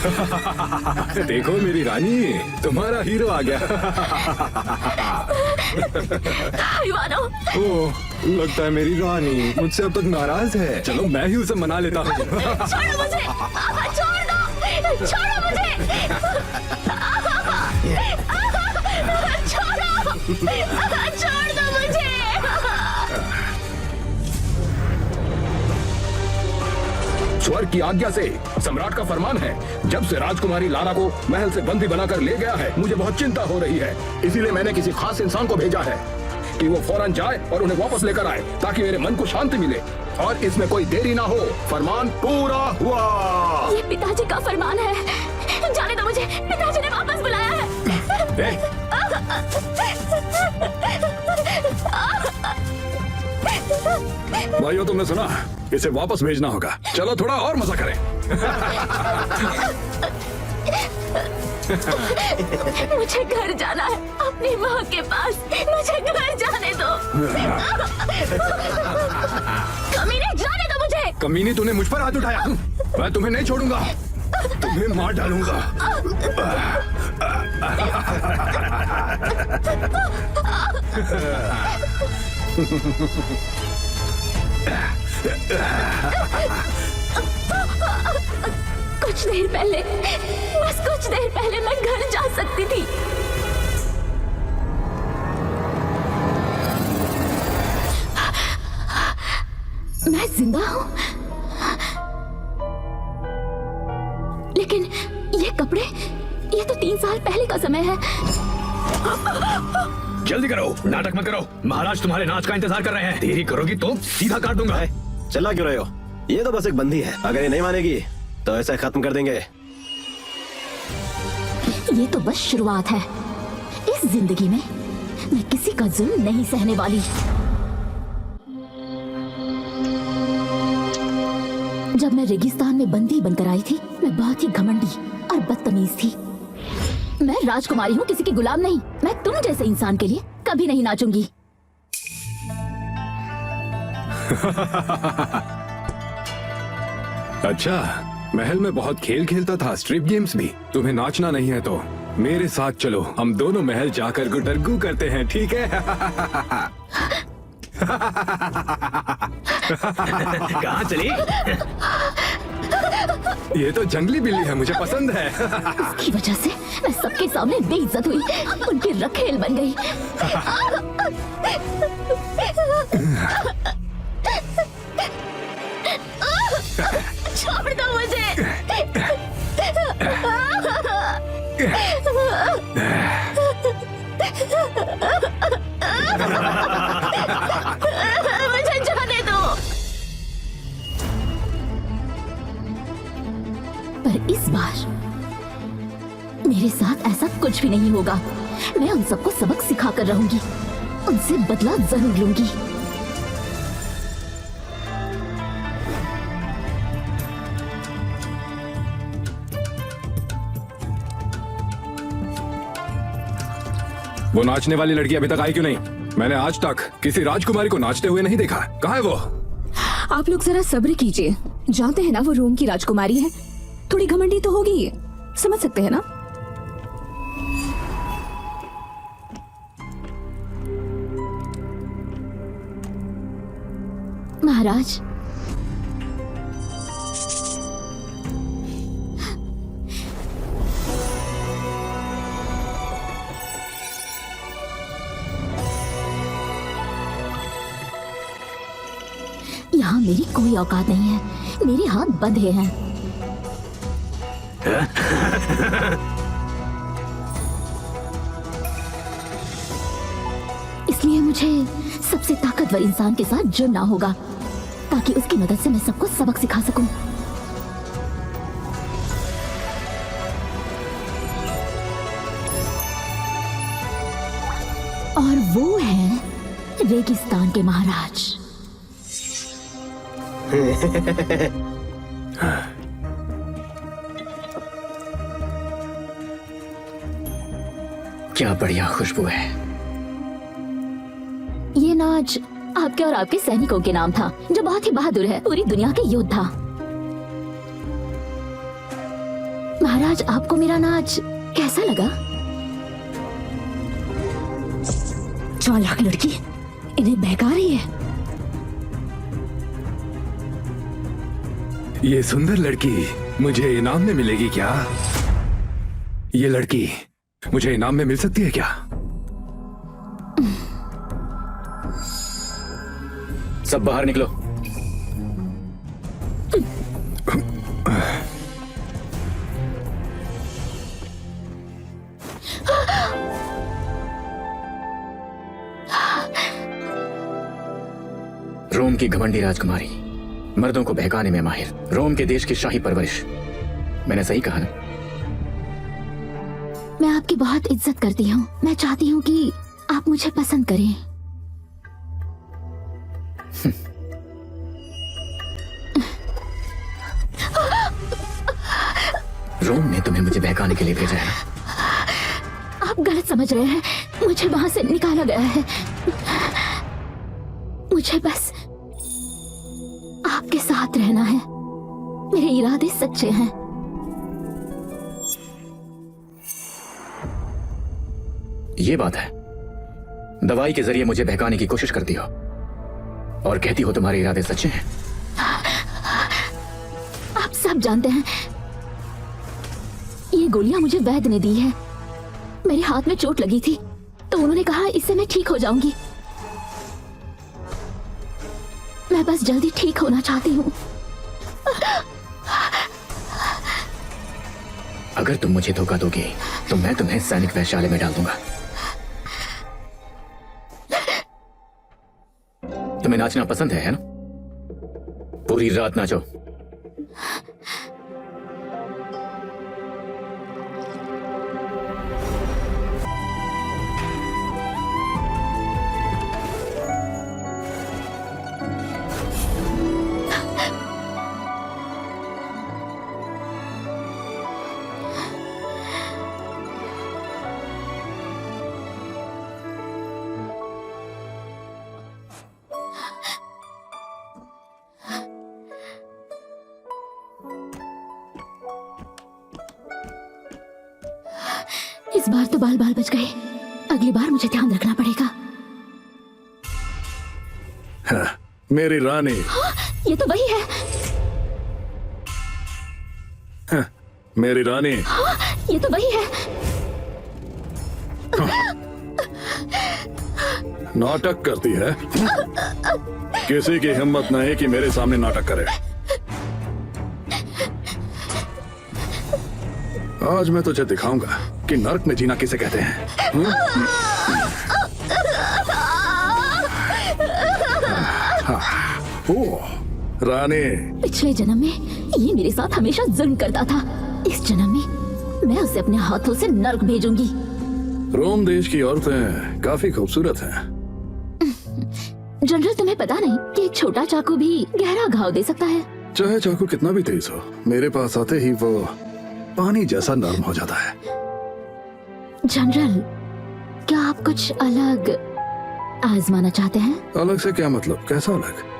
देखो मेरी रानी, तुम्हारा हीरो आ गया। मानो। ओह, लगता है मेरी रानी मुझसे अब तक नाराज है। चलो मैं ही उसे मना लेता हूँ। छोड़ो मुझे, छोड़ दो, छोड़ो मुझे, छोड़ दो मुझे। स्वर्ग की आज्ञा से सम्राट का फरमान है, जब से राजकुमारी लारा को महल से बंदी बनाकर ले गया है, मुझे बहुत चिंता हो रही है। इसीलिए मैंने किसी खास इंसान को भेजा है कि वो फौरन जाए और उन्हें वापस लेकर आए, ताकि मेरे मन को शांति मिले और इसमें कोई देरी ना हो। फरमान पूरा हुआ। ये पिताजी का फरमान है, जाने दो मुझे, पिताजी ने वापस बुलाया है। भाइयों, तुमने सुना, इसे वापस भेजना होगा। चलो थोड़ा और मजा करें। मुझे घर जाना है, अपनी माँ के पास। मुझे घर जाने दो। कमीने, जाने दो मुझे। कमीनी, तूने मुझ पर हाथ उठाया। मैं तुम्हें नहीं छोड़ूंगा, तुम्हें मार डालूंगा। कुछ देर पहले, बस कुछ देर पहले मैं घर जा सकती थी। मैं जिंदा हूँ, लेकिन ये कपड़े, ये तो 3 साल पहले का समय है। जल्दी करो, नाटक मत करो। महाराज तुम्हारे नाच का इंतजार कर रहे हैं। देरी करोगी तो सीधा काट दूंगा। चला क्यों रहे हो? ये तो बस एक बंदी है, अगर ये नहीं मानेगी तो ऐसा खत्म कर देंगे। ये तो बस शुरुआत है। इस जिंदगी में मैं किसी का जुल्म नहीं सहने वाली। जब मैं रेगिस्तान में बंदी बनकर आई थी, मैं बहुत ही घमंडी और बदतमीज थी। मैं राजकुमारी हूँ, किसी की गुलाम नहीं। मैं तुम जैसे इंसान के लिए कभी नहीं नाचूंगी। अच्छा, महल में बहुत खेल खेलता था, स्ट्रिप गेम्स भी। तुम्हें नाचना नहीं है तो मेरे साथ चलो, हम दोनों महल जाकर गुटरगू करते हैं, ठीक है? कहाँ चली? ये तो जंगली बिल्ली है, मुझे पसंद है। इसकी वजह से मैं सबके सामने बेइज्जत हुई, उनकी रखेल बन गई। छोड़ दो मुझे। मुझे जाने दो। पर इस बार मेरे साथ ऐसा कुछ भी नहीं होगा। मैं उन सबको सबक सिखा कर रहूंगी, उनसे बदला जरूर लूंगी। वो नाचने वाली लड़की अभी तक आई क्यों नहीं? मैंने आज तक किसी राजकुमारी को नाचते हुए नहीं देखा। कहाँ है वो? आप लोग जरा सब्र कीजिए। जानते हैं ना वो रोम की राजकुमारी है, थोड़ी घमंडी तो होगी, ये समझ सकते हैं ना। महाराज, यहाँ मेरी कोई औकात नहीं है, मेरे हाथ बंधे हैं। इसलिए मुझे सबसे ताकतवर इंसान के साथ जुड़ना होगा, ताकि उसकी मदद से मैं सबको सबक सिखा सकूं। और वो है रेगिस्तान के महाराज। क्या बढ़िया खुशबू है। ये नाच आपके और आपके सैनिकों के नाम था, जो बहुत ही बहादुर है, पूरी दुनिया के योद्धा। महाराज, आज आपको मेरा नाच कैसा लगा? चालाक लड़की इन्हें बहका रही है। ये सुंदर लड़की मुझे इनाम में मिलेगी क्या? ये लड़की मुझे इनाम में मिल सकती है क्या? सब बाहर निकलो। रोम की घमंडी राजकुमारी, मर्दों को बहकाने में माहिर, रोम के देश की शाही परवरिश। मैंने सही कहा ना? मैं आपकी बहुत इज्जत करती हूँ। मैं चाहती हूँ कि आप मुझे पसंद करें। रोम ने तुम्हें मुझे बहकाने के लिए भेजा है। आप गलत समझ रहे हैं। मुझे वहां से निकाला गया है। मुझे बस आपके साथ रहना है। मेरे इरादे सच्चे हैं। ये बात है। दवाई के जरिए मुझे बहकाने की कोशिश करती हो और कहती हो तुम्हारे इरादे सच्चे हैं। आप सब जानते हैं, ये गोलियां मुझे वैद्य ने दी है। मेरे हाथ में चोट लगी थी तो उन्होंने कहा इससे मैं ठीक हो जाऊंगी। मैं बस जल्दी ठीक होना चाहती हूँ। अगर तुम मुझे धोखा दोगे तो मैं तुम्हें सैनिक वैश्यालय में डाल दूंगा। तुम्हें नाचना पसंद है ना? पूरी रात नाचो। इस बार तो बाल बाल बच गए। अगली बार मुझे ध्यान रखना पड़ेगा। हाँ, मेरी रानी। ये तो वही है। हाँ, मेरी रानी। ये तो वही है। नाटक करती है। किसी की हिम्मत नहीं कि मेरे सामने नाटक करे। आज मैं तुझे दिखाऊंगा कि नर्क में जीना किसे कहते हैं। ओह, रानी। पिछले जन्म में ये मेरे साथ हमेशा जुल्म करता था। इस जन्म में मैं उसे अपने हाथों से नर्क भेजूंगी। रोम देश की औरतें काफी खूबसूरत हैं। जनरल, तुम्हें पता नहीं कि एक छोटा चाकू भी गहरा घाव दे सकता है। चाहे चाकू कितना भी तेज हो, मेरे पास आते ही वो पानी जैसा नर्म हो जाता है। जनरल, क्या आप कुछ अलग आजमाना चाहते हैं? अलग से क्या मतलब? कैसा अलग?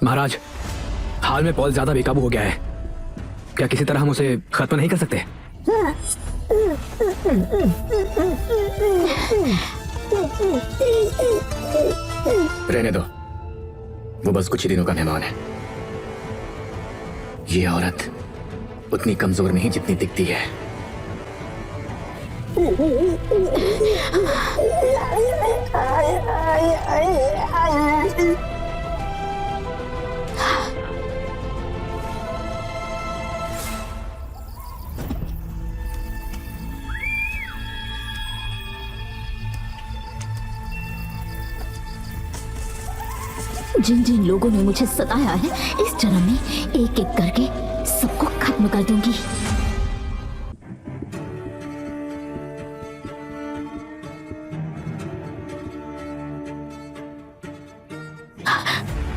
महाराज, हाल में पॉल ज्यादा बेकाबू हो गया है। क्या किसी तरह हम उसे खत्म नहीं कर सकते? रहने दो, वो बस कुछ ही दिनों का मेहमान है। ये औरत उतनी कमजोर नहीं जितनी दिखती है। जिन जिन लोगों ने मुझे सताया है, इस जन्म में एक एक करके सबको खत्म कर दूंगी।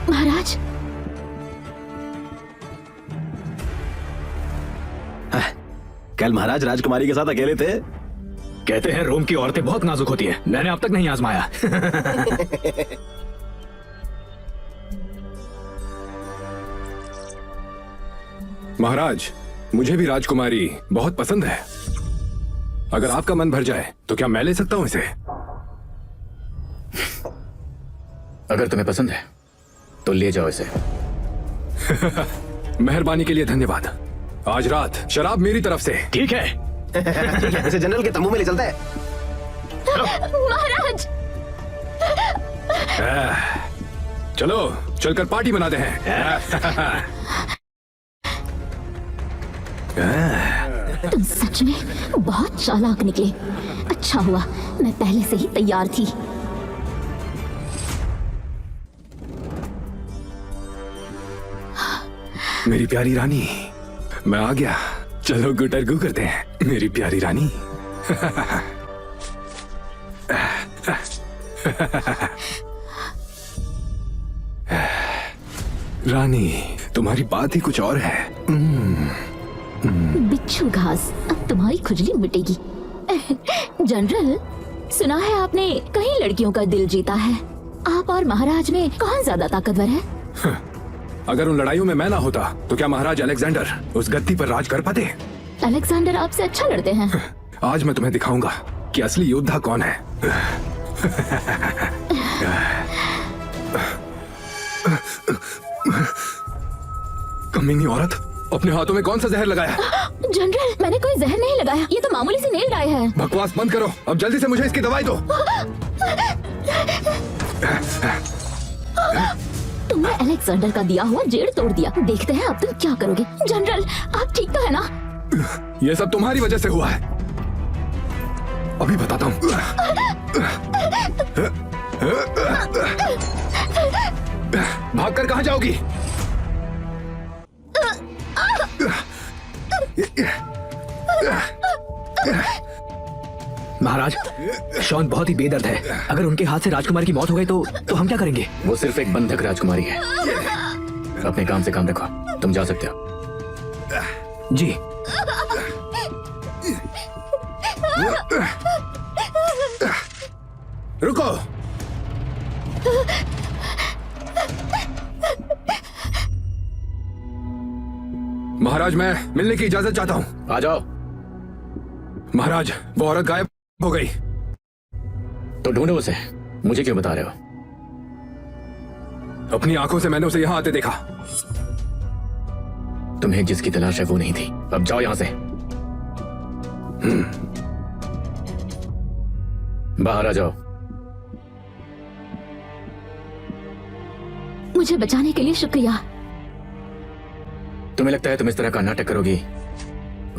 महाराज, कल महाराज राजकुमारी के साथ अकेले थे। कहते हैं रोम की औरतें बहुत नाजुक होती है, मैंने अब तक नहीं आजमाया। महाराज, मुझे भी राजकुमारी बहुत पसंद है। अगर आपका मन भर जाए तो क्या मैं ले सकता हूं इसे? अगर तुम्हें पसंद है तो ले जाओ इसे। मेहरबानी के लिए धन्यवाद। आज रात शराब मेरी तरफ से। ठीक है। इसे जनरल के तंबू में ले चलते हैं। महाराज, चलो चलकर पार्टी मनाते हैं। तुम सच में बहुत चालाक निकले। अच्छा हुआ मैं पहले से ही तैयार थी। मेरी प्यारी रानी, मैं आ गया। चलो गुटरगू करते हैं मेरी प्यारी रानी। रानी, तुम्हारी बात ही कुछ और है। बिच्छू घास, अब तुम्हारी खुजली मिटेगी। जनरल, सुना है आपने कई लड़कियों का दिल जीता है। आप और महाराज में कौन ज्यादा ताकतवर है? अगर उन लड़ाइयों में मैं ना होता तो क्या महाराज अलेक्जेंडर उस गद्दी पर राज कर पाते? अलेक्जेंडर आपसे अच्छा लड़ते हैं। आज मैं तुम्हें दिखाऊंगा कि असली योद्धा कौन है। कमीनी औरत, अपने हाथों में कौन सा जहर लगाया? जनरल, मैंने कोई जहर नहीं लगाया, ये तो मामूली सी नेल डाई है। बकवास बंद करो, अब जल्दी से मुझे इसकी दवाई दो। तुमने अलेक्जेंडर का दिया हुआ जेड़ तोड़ दिया। देखते हैं अब तुम क्या करोगे। जनरल, आप ठीक तो है ना? ये सब तुम्हारी वजह से हुआ है। अभी बताता हूँ। भागकर कहाँ जाओगी? महाराज, शॉन बहुत ही बेदर्द है। अगर उनके हाथ से राजकुमारी की मौत हो गई तो हम क्या करेंगे? वो सिर्फ एक बंधक राजकुमारी है। अपने काम से काम रखो, तुम जा सकते हो। जी। रुको। महाराज, मैं मिलने की इजाजत चाहता हूँ। आ जाओ। महाराज, वो औरत गायब हो गई। तो ढूंढो उसे, मुझे क्यों बता रहे हो? अपनी आंखों से मैंने उसे यहाँ आते देखा। तुम्हें जिसकी तलाश है वो नहीं थी। अब जाओ यहाँ से। बाहर आ जाओ। मुझे बचाने के लिए शुक्रिया। तुम्हें लगता है तुम इस तरह का नाटक करोगी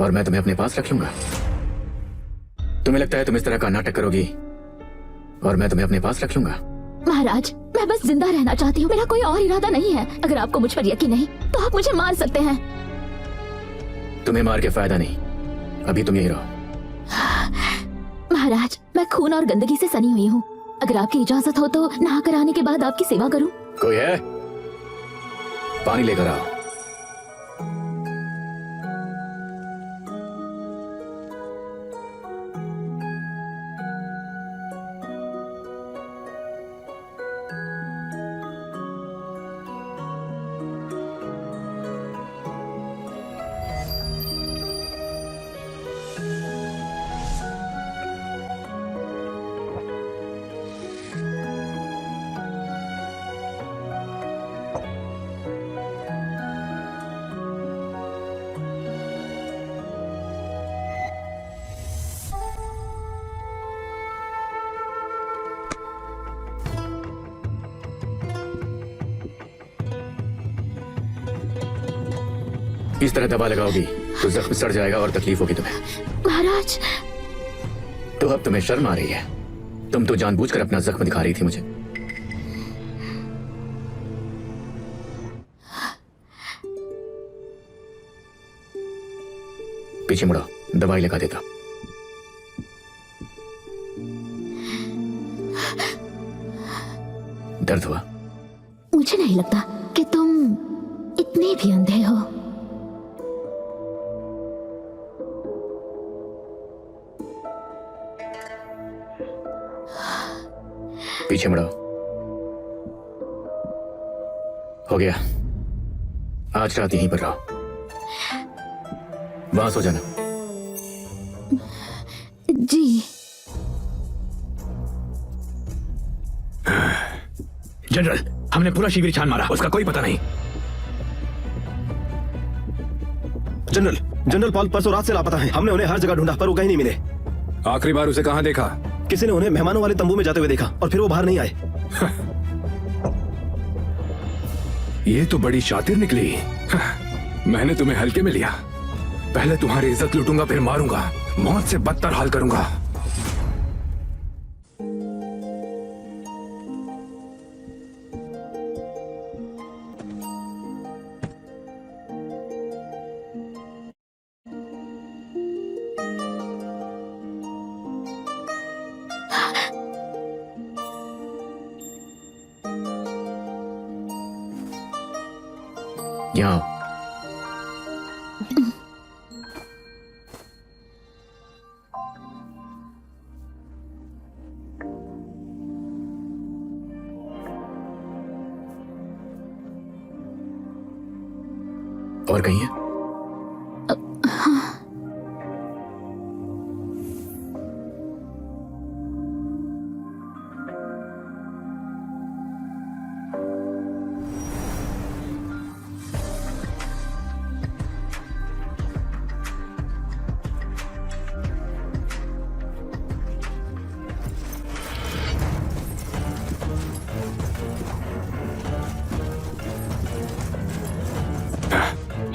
और मैं तुम्हें अपने पास रख लूंगा? तुम्हें लगता है तुम इस तरह का नाटक करोगी और मैं तुम्हें अपने पास रख लूंगा? महाराज, मैं बस जिंदा रहना चाहती हूँ, मेरा कोई और इरादा नहीं है। अगर आपको मुझ पर यकीन नहीं तो आप मुझे मार सकते हैं। तुम्हें मार के फायदा नहीं, अभी तुम यही रहो। महाराज, मैं खून और गंदगी से सनी हुई हूँ। अगर आपकी इजाजत हो तो नहाकर आने के बाद आपकी सेवा करूँ। कोई है? पानी लेकर आओ। इस तरह दबा लगाओगी तो जख्म सड़ जाएगा और तकलीफ होगी तुम्हें। महाराज, तो अब तुम्हें शर्म आ रही है? तुम तो जानबूझकर अपना जख्म दिखा रही थी मुझे। पीछे मुड़ो, दवाई लगा देता। दर्द हुआ? मुझे नहीं लगता कि तुम इतने भी अंधे हो। पीछे मुड़ो। हो गया, आज रात यहीं पर रहो, वहां सो जाना। जी। जनरल, हमने पूरा शिविर छान मारा, उसका कोई पता नहीं। जनरल पॉल परसों रात से लापता है। हमने उन्हें हर जगह ढूंढा पर वो कहीं नहीं मिले। आखिरी बार उसे कहाँ देखा? किसी ने उन्हें मेहमानों वाले तंबू में जाते हुए देखा और फिर वो बाहर नहीं आए। ये तो बड़ी शातिर निकली। मैंने तुम्हें हल्के में लिया। पहले तुम्हारी इज्जत लूटूंगा, फिर मारूंगा, मौत से बदतर हाल करूंगा। यहाँ आओ। और कहीं है?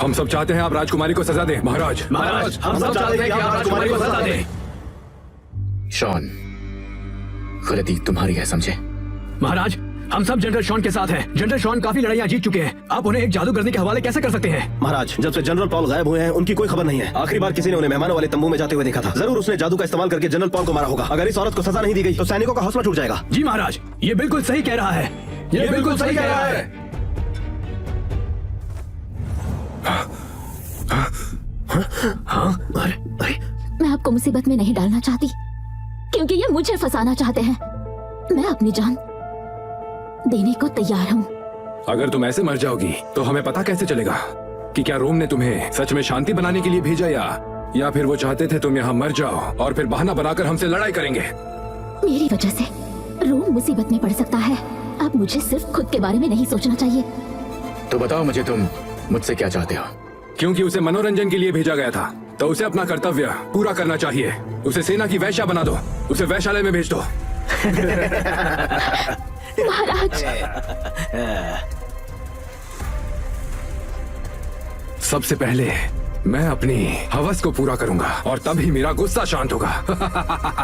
हम सब चाहते हैं आप राजकुमारी को सजा दें। महाराज, महाराज, हम सब चाहते हैं कि आप राजकुमारी को सजा दें। शॉन, गलती तुम्हारी है, समझे? महाराज, हम सब जनरल शॉन के साथ हैं। जनरल शॉन काफी लड़ाइयां जीत चुके हैं, आप उन्हें एक जादूगरनी के हवाले कैसे कर सकते हैं? महाराज, जब से जनरल पॉल गायब हुए हैं उनकी कोई खबर नहीं है। आखिरी बार किसी ने उन्हें मेहमानों वाले तंबू में जाते हुए देखा था। जरूर उसने जादू का इस्तेमाल करके जनरल पॉल को मारा होगा। अगर इस औरत को सजा नहीं दी गई तो सैनिकों का हौसला टूट जाएगा। जी महाराज, ये बिल्कुल सही कह रहा है। ये बिल्कुल सही कह रहा है। हाँ? अरे मैं आपको मुसीबत में नहीं डालना चाहती, क्योंकि ये मुझे फंसाना चाहते हैं। मैं अपनी जान देने को तैयार हूँ। अगर तुम ऐसे मर जाओगी तो हमें पता कैसे चलेगा कि क्या रोम ने तुम्हें सच में शांति बनाने के लिए भेजा या फिर वो चाहते थे तुम यहाँ मर जाओ और फिर बहाना बनाकर हमसे लड़ाई करेंगे? मेरी वजह से रोम मुसीबत में पड़ सकता है। अब मुझे सिर्फ खुद के बारे में नहीं सोचना चाहिए। तो बताओ मुझे, तुम मुझसे क्या चाहते हो? क्योंकि उसे मनोरंजन के लिए भेजा गया था, तो उसे अपना कर्तव्य पूरा करना चाहिए। उसे सेना की वैश्या बना दो, उसे वैश्यालय में भेज दो। महाराज, सबसे पहले मैं अपनी हवस को पूरा करूंगा और तभी मेरा गुस्सा शांत होगा।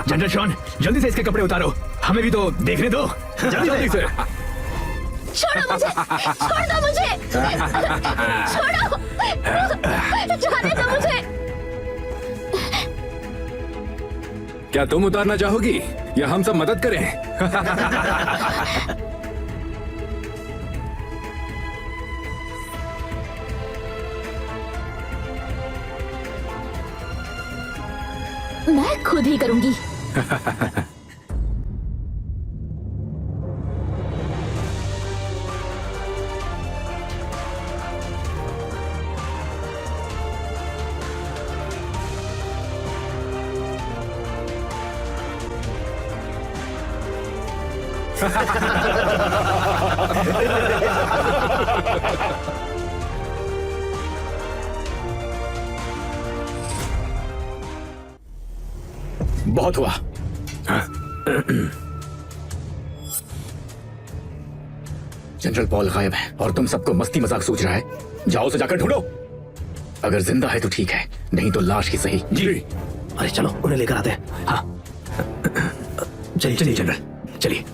जनरल शॉन, जल्दी से इसके कपड़े उतारो, हमें भी तो देखने दो। जल्दी से। छोड़ो मुझे, छोड़ दो मुझे, छोड़ो, जाने दो मुझे। क्या तुम उतारना चाहोगी या हम सब मदद करें? मैं खुद ही करूंगी। बहुत हुआ। जनरल पॉल गायब है और तुम सबको मस्ती मजाक सूझ रहा है। जाओ उसे जाकर ढूंढो। अगर जिंदा है तो ठीक है, नहीं तो लाश ही सही। जी। अरे चलो उन्हें लेकर आते हैं। हाँ, चलिए जनरल, चलिए।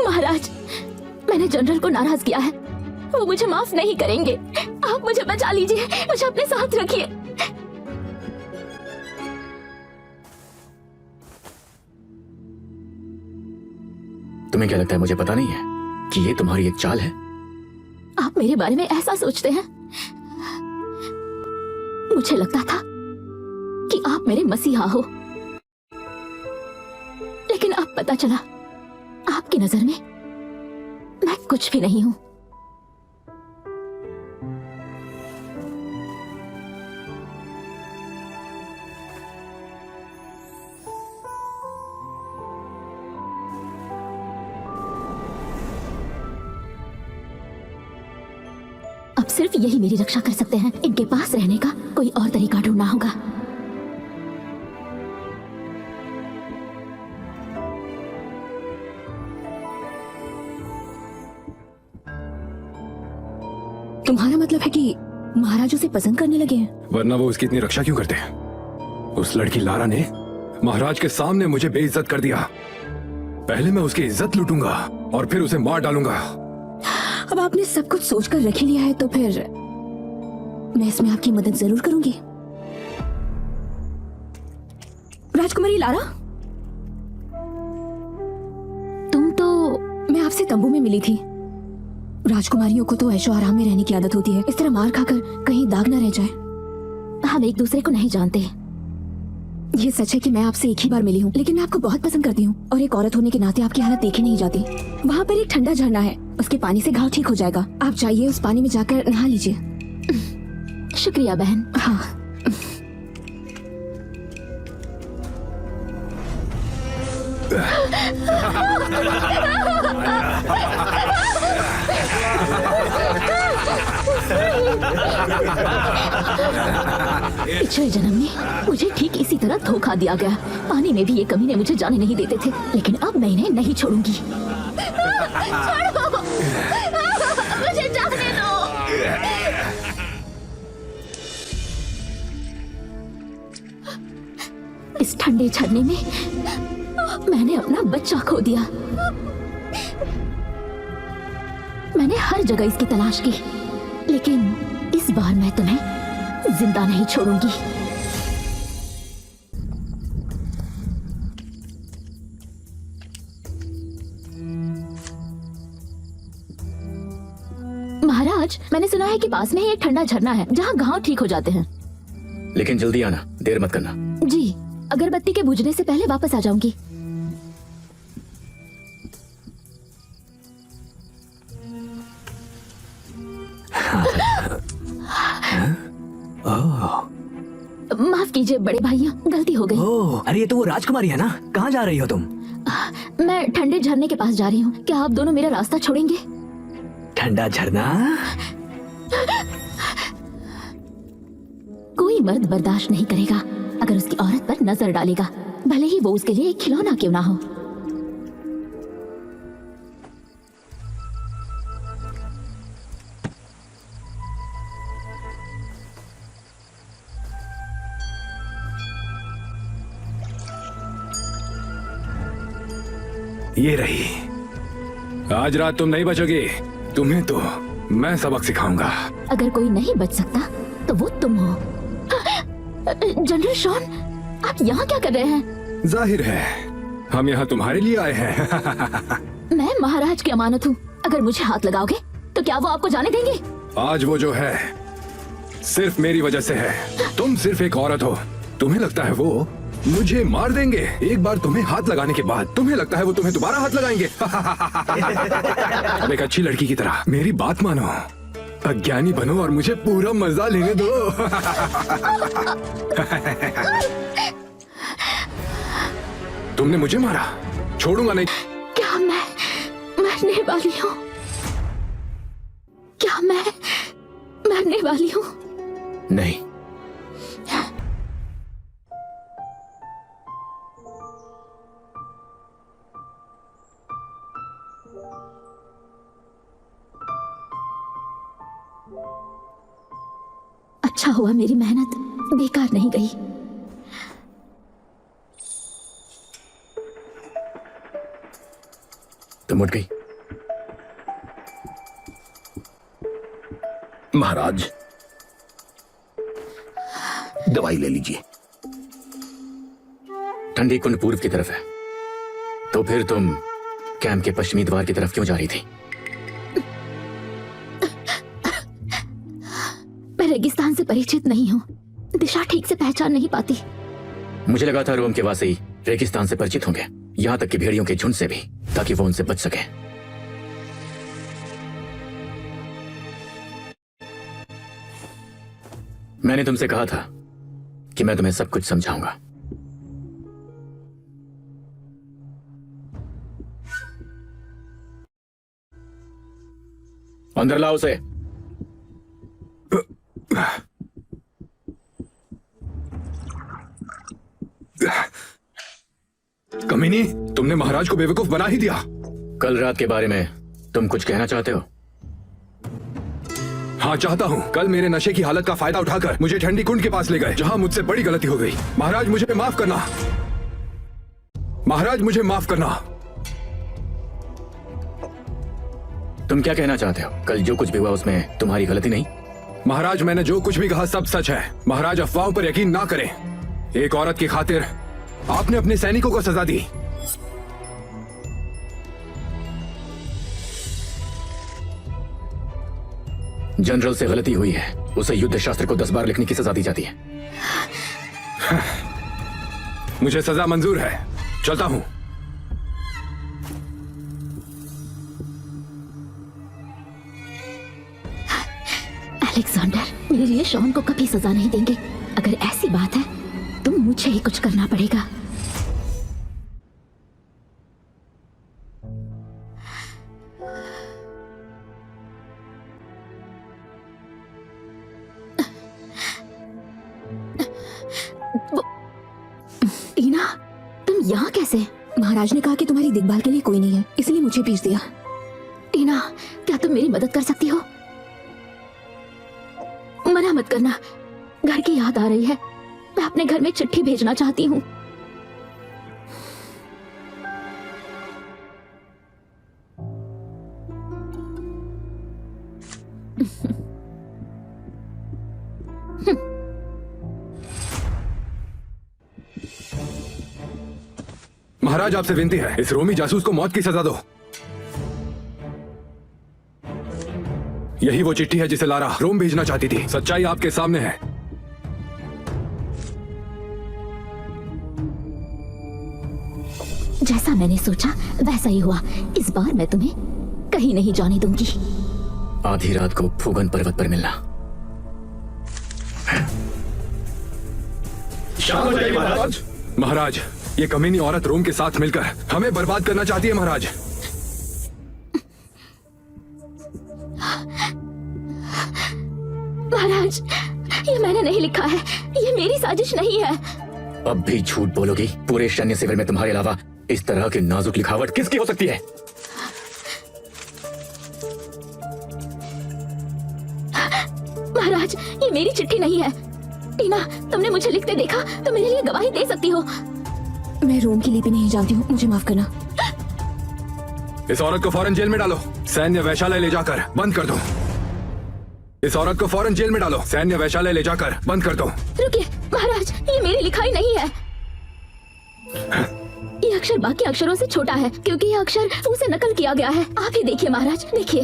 महाराज, मैंने जनरल को नाराज किया है, वो मुझे माफ नहीं करेंगे। आप मुझे बचा लीजिए, मुझे अपने साथ रखिए। तुम्हें क्या लगता है मुझे पता नहीं है कि ये तुम्हारी एक चाल है? आप मेरे बारे में ऐसा सोचते हैं? मुझे लगता था कि आप मेरे मसीहा हो, लेकिन अब पता चला आपकी नजर में मैं कुछ भी नहीं हूं। अब सिर्फ यही मेरी रक्षा कर सकते हैं। इनके पास रहने का कोई और तरीका ढूंढना होगा। तुम्हारा मतलब है कि महाराज उसे पसंद करने लगे हैं? वरना वो उसकी इतनी रक्षा क्यों करते हैं? उस लड़की लारा ने महाराज के सामने मुझे बेइज्जत कर दिया। पहले मैं उसकी इज्जत लूटूंगा और फिर उसे मार डालूंगा। अब आपने सब कुछ सोच कर रख लिया है तो फिर मैं इसमें आपकी मदद जरूर करूंगी। राजकुमारी लारा, तुम तो मैं आपसे तंबू में मिली थी। राजकुमारियों को तो ऐशो आराम में रहने की आदत होती है, इस तरह मार खाकर कहीं दाग न रह जाए। हम एक दूसरे को नहीं जानते। ये सच है कि मैं आपसे एक ही बार मिली हूँ, लेकिन मैं आपको बहुत पसंद करती हूँ और एक औरत होने के नाते आपकी हालत देखी नहीं जाती। वहाँ पर एक ठंडा झरना है, उसके पानी से घाव ठीक हो जाएगा। आप जाइए, उस पानी में जाकर नहा लीजिए। शुक्रिया बहन। हाँ, पिछले जन्म में मुझे ठीक इसी तरह धोखा दिया गया। पानी में भी ये कमीने मुझे जाने नहीं देते थे, लेकिन अब मैं इन्हें नहीं छोड़ूंगी। छोड़ो, मुझे जाने दो। इस ठंडे झरने में मैंने अपना बच्चा खो दिया। मैंने हर जगह इसकी तलाश की, लेकिन इस बार मैं तुम्हें जिंदा नहीं छोड़ूंगी। महाराज, मैंने सुना है कि पास में ही एक ठंडा झरना है जहाँ घाव ठीक हो जाते हैं। लेकिन जल्दी आना, देर मत करना। जी, अगरबत्ती के बुझने से पहले वापस आ जाऊंगी। माफ कीजिए बड़े भैया, गलती हो गई। ओह, अरे ये तो वो राजकुमारी है ना? कहाँ जा रही हो तुम? मैं ठंडे झरने के पास जा रही हूँ। क्या आप दोनों मेरा रास्ता छोड़ेंगे? ठंडा झरना? कोई मर्द बर्दाश्त नहीं करेगा अगर उसकी औरत पर नजर डालेगा, भले ही वो उसके लिए एक खिलौना क्यों ना हो। ये रही। आज रात तुम नहीं बचोगे। तुम्हें तो मैं सबक सिखाऊंगा। अगर कोई नहीं बच सकता तो वो तुम हो। जनरल शॉन, आप यहाँ क्या कर रहे हैं? जाहिर है हम यहाँ तुम्हारे लिए आए हैं। मैं महाराज की अमानत हूँ। अगर मुझे हाथ लगाओगे तो क्या वो आपको जाने देंगे? आज वो जो है सिर्फ मेरी वजह से है। तुम सिर्फ एक औरत हो। तुम्हें लगता है वो मुझे मार देंगे? एक बार तुम्हें हाथ लगाने के बाद तुम्हें लगता है वो तुम्हें दोबारा हाथ लगाएंगे? अब एक अच्छी लड़की की तरह मेरी बात मानो, अज्ञानी बनो और मुझे पूरा मजा लेने दो। तुमने मुझे मारा, छोड़ूंगा नहीं। क्या मैं मरने वाली हूँ? क्या मैं मरने वाली हूँ? नहीं। अच्छा हुआ मेरी मेहनत बेकार नहीं गई। तुम उठ गई। महाराज, दवाई ले लीजिए। ठंडी कुंड पूर्व की तरफ है, तो फिर तुम कैंप के पश्चिमी द्वार की तरफ क्यों जा रही थी? मैं रेगिस्तान से परिचित नहीं हूँ, दिशा ठीक से पहचान नहीं पाती। मुझे लगा था रोम के वासी रेगिस्तान से परिचित होंगे, यहाँ तक कि भेड़ियों के झुंड से भी, ताकि वो उनसे बच सके। मैंने तुमसे कहा था कि मैं तुम्हें सब कुछ समझाऊंगा। अंदर लाओ उसे। कमीनी, तुमने महाराज को बेवकूफ बना ही दिया। कल रात के बारे में तुम कुछ कहना चाहते हो? हाँ, चाहता हूँ। कल मेरे नशे की हालत का फायदा उठाकर मुझे ठंडी कुंड के पास ले गए, जहाँ मुझसे बड़ी गलती हो गई। महाराज, मुझे माफ करना। महाराज, मुझे माफ करना। तुम क्या कहना चाहते हो? कल जो कुछ भी हुआ उसमें तुम्हारी गलती नहीं? महाराज, मैंने जो कुछ भी कहा सब सच है। महाराज, अफवाहों पर यकीन ना करें। एक औरत की खातिर आपने अपने सैनिकों को सजा दी। जनरल से गलती हुई है, उसे युद्ध शास्त्र को 10 बार लिखने की सजा दी जाती है। मुझे सजा मंजूर है, चलता हूं। अलेक्जेंडर, मेरे लिए शॉन को कभी सजा नहीं देंगे। अगर ऐसी बात है तो मुझे ही कुछ करना पड़ेगा। टीना, तुम यहाँ कैसे? महाराज ने कहा कि तुम्हारी देखभाल के लिए कोई नहीं है, इसलिए मुझे भेज दिया। टीना, क्या तुम मेरी मदद कर सकती हो? मना मत करना, घर की याद आ रही है। मैं अपने घर में चिट्ठी भेजना चाहती हूँ। महाराज, आपसे विनती है, इस रोमी जासूस को मौत की सजा दो। यही वो चिट्ठी है जिसे लारा रोम भेजना चाहती थी। सच्चाई आपके सामने है। जैसा मैंने सोचा वैसा ही हुआ। इस बार मैं तुम्हें कहीं नहीं जाने दूंगी। आधी रात को फूगन पर्वत पर मिलना। महाराज। महाराज, ये कमीनी औरत रोम के साथ मिलकर हमें बर्बाद करना चाहती है। महाराज, महाराज, ये मैंने नहीं लिखा है, ये मेरी साजिश नहीं है। अब भी झूठ बोलोगी? पूरे सैन्य शिविर में तुम्हारे अलावा इस तरह की नाजुक लिखावट किसकी हो सकती है? महाराज, ये मेरी चिट्ठी नहीं है। टीना, तुमने मुझे लिखते देखा तो मेरे लिए गवाही दे सकती हो। मैं रोम की लिपि नहीं जानती हूँ, मुझे माफ करना। इस औरत को फौरन जेल में डालो। सैन्य वैशालय ले जाकर बंद कर दो। इस औरत को फौरन जेल में डालो। सैन्य वैशालय ले जाकर बंद कर दो। रुकिए महाराज, ये मेरी लिखाई नहीं है। ये अक्षर बाकी अक्षरों से छोटा है क्योंकि ये अक्षर उसे नकल किया गया है। आप ही देखिए महाराज, देखिए,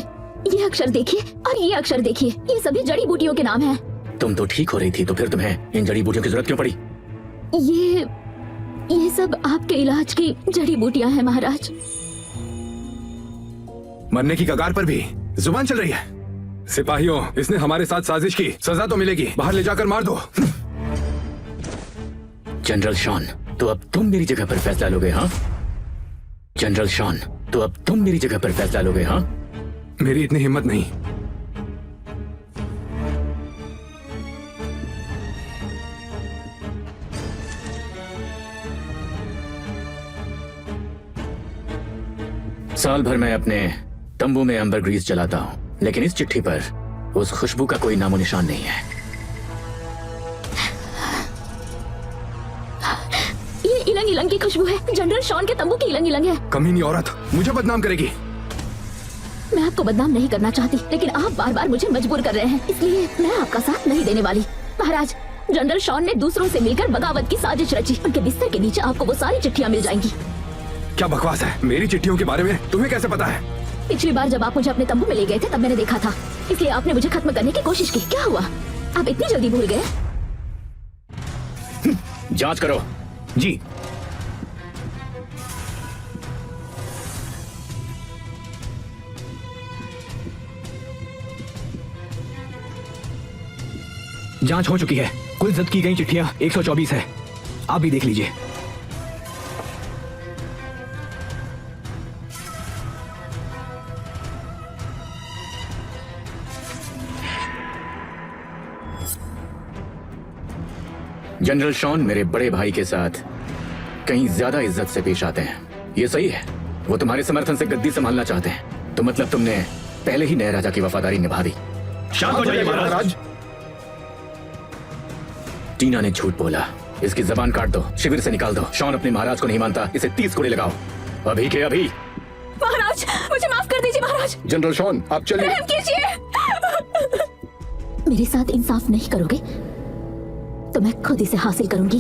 ये अक्षर देखिए और ये अक्षर देखिए, ये सभी जड़ी बूटियों के नाम हैं। तुम तो ठीक हो रही थी, तो फिर तुम्हें इन जड़ी बूटियों की जरूरत क्यों पड़ी? ये सब आपके इलाज की जड़ी बूटियां हैं महाराज। मरने की कगार पर भी जुबान चल रही है। सिपाहियों, इसने हमारे साथ साजिश की, सजा तो मिलेगी। बाहर ले जाकर मार दो। जनरल शॉन, तो अब तुम मेरी जगह पर फैसला लोगे? हाँ जनरल शॉन, तो अब तुम मेरी जगह पर फैसला लोगे? हाँ, मेरी इतनी हिम्मत नहीं। साल भर मैं अपने तंबू में अंबर ग्रीस जलाता हूँ, लेकिन इस चिट्ठी पर उस खुशबू का कोई नामो निशान नहीं है। ये इलंग इलंग इलंग की खुशबू है। जनरल शॉन के तंबू की इलंग इलंग है। कमीनी औरत मुझे बदनाम करेगी। मैं आपको बदनाम नहीं करना चाहती, लेकिन आप बार बार मुझे मजबूर कर रहे हैं, इसलिए मैं आपका साथ नहीं देने वाली। महाराज, जनरल शॉन ने दूसरों से मिलकर बगावत की साजिश रची। उनके बिस्तर के नीचे आपको वो सारी चिट्ठियां मिल जाएंगी। क्या बकवास है? मेरी चिट्ठियों के बारे में तुम्हें कैसे पता है? पिछली बार जब आप मुझे अपने तंबू में ले गए थे तब मैंने देखा था, इसलिए आपने मुझे खत्म करने की कोशिश की। क्या हुआ, आप इतनी जल्दी भूल गए? जांच करो। जी। जांच हो चुकी है। कुल जब्त की गई चिट्ठियां 124 है। आप भी देख लीजिए। जनरल शॉन मेरे बड़े भाई के साथ कहीं ज्यादा इज्जत से पेश आते हैं। ये सही है, वो तुम्हारे समर्थन से गद्दी संभालना चाहते हैं। तो मतलब तुमने पहले ही नए राजा की वफादारी निभा दी। शांत हो जाइए महाराज। टीना ने झूठ बोला, इसकी जबान काट दो, शिविर से निकाल दो। शॉन अपने महाराज को नहीं मानता, इसे 30 कोड़े लगाओ अभी के अभी। महाराज, मुझे माफ कर दीजिए महाराज। जनरल शॉन, आप चलिए। रहम कीजिए। मेरे साथ इंसाफ नहीं करोगे तो मैं खुद इसे हासिल करूंगी।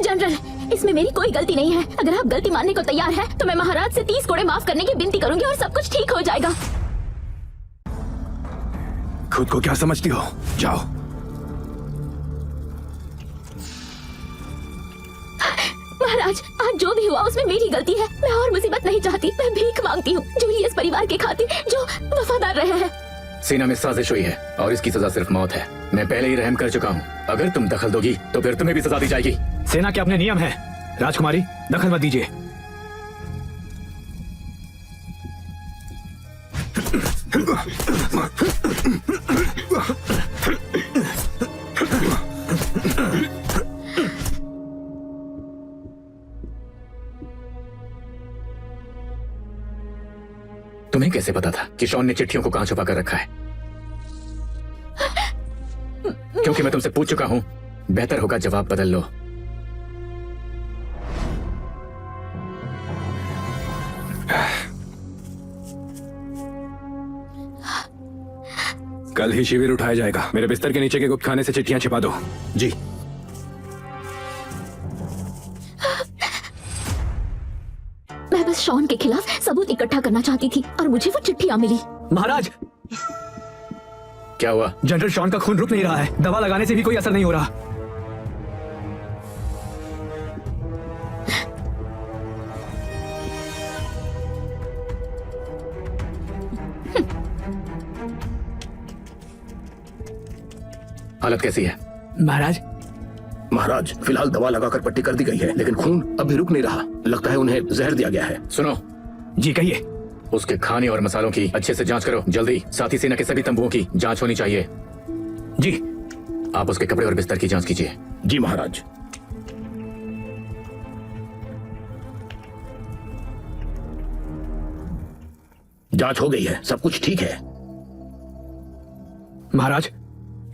जनरल, इसमें मेरी कोई गलती नहीं है। अगर आप गलती मानने को तैयार हैं, तो मैं महाराज से 30 कोड़े माफ करने की विनती करूंगी और सब कुछ ठीक हो जाएगा। खुद को क्या समझती हो? जाओ। महाराज, आज जो भी हुआ उसमें मेरी गलती है। मैं और मुसीबत नहीं चाहती। मैं भीख मांगती हूँ जूलियस परिवार के खातिर जो वफादार रहे हैं। सेना में साजिश हुई है और इसकी सजा सिर्फ मौत है। मैं पहले ही रहम कर चुका हूँ। अगर तुम दखल दोगी तो फिर तुम्हें भी सजा दी जाएगी। सेना के अपने नियम है। राजकुमारी, दखल मत दीजिए। तुम्हें कैसे पता था कि शॉन ने चिट्ठियों को कहां छुपा कर रखा है? क्योंकि मैं तुमसे पूछ चुका हूं। बेहतर होगा जवाब बदल लो। कल ही शिविर उठाया जाएगा। मेरे बिस्तर के नीचे के गुप्त खाने से चिट्ठियां छिपा दो। जी। मैं बस शॉन के खिलाफ सबूत इकट्ठा करना चाहती थी और मुझे वो चिट्ठियां मिली। महाराज, क्या हुआ? जनरल शॉन का खून रुक नहीं रहा है। दवा लगाने से भी कोई असर नहीं हो रहा। हालत कैसी है? महाराज, महाराज, फिलहाल दवा लगाकर पट्टी कर दी गई है, लेकिन खून अभी रुक नहीं रहा। लगता है उन्हें जहर दिया गया है। सुनो। जी कहिए। उसके खाने और मसालों की अच्छे से जांच करो जल्दी। साथ ही सेना के सभी तंबुओं की जांच होनी चाहिए। जी। आप उसके कपड़े और बिस्तर की जांच कीजिए। जी महाराज। जांच हो गई है, सब कुछ ठीक है। महाराज,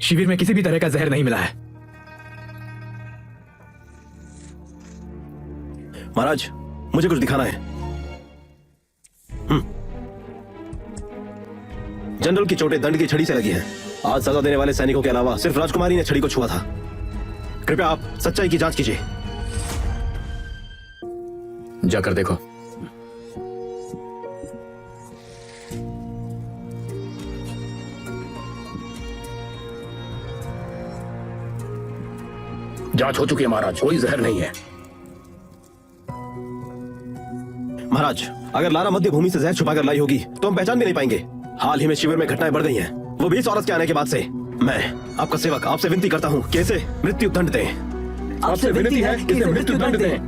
शिविर में किसी भी तरह का जहर नहीं मिला है। महाराज, मुझे कुछ दिखाना है। जनरल की चोटें दंड की छड़ी से लगी हैं। आज सजा देने वाले सैनिकों के अलावा सिर्फ राजकुमारी ने छड़ी को छुआ था। कृपया आप सच्चाई की जांच कीजिए। जाकर देखो। जांच हो चुकी है महाराज, कोई जहर नहीं है। महाराज, अगर लारा मध्य भूमि से जहर छुपाकर लाई होगी तो हम पहचान भी नहीं पाएंगे। हाल ही में शिविर में घटनाएं बढ़ गई हैं, वो भी इस औरत के आने के बाद से। मैं आपका सेवक आपसे विनती करता हूँ कि इसे मृत्यु दंड दें। आपसे विनती है कि इसे मृत्यु दंड दें।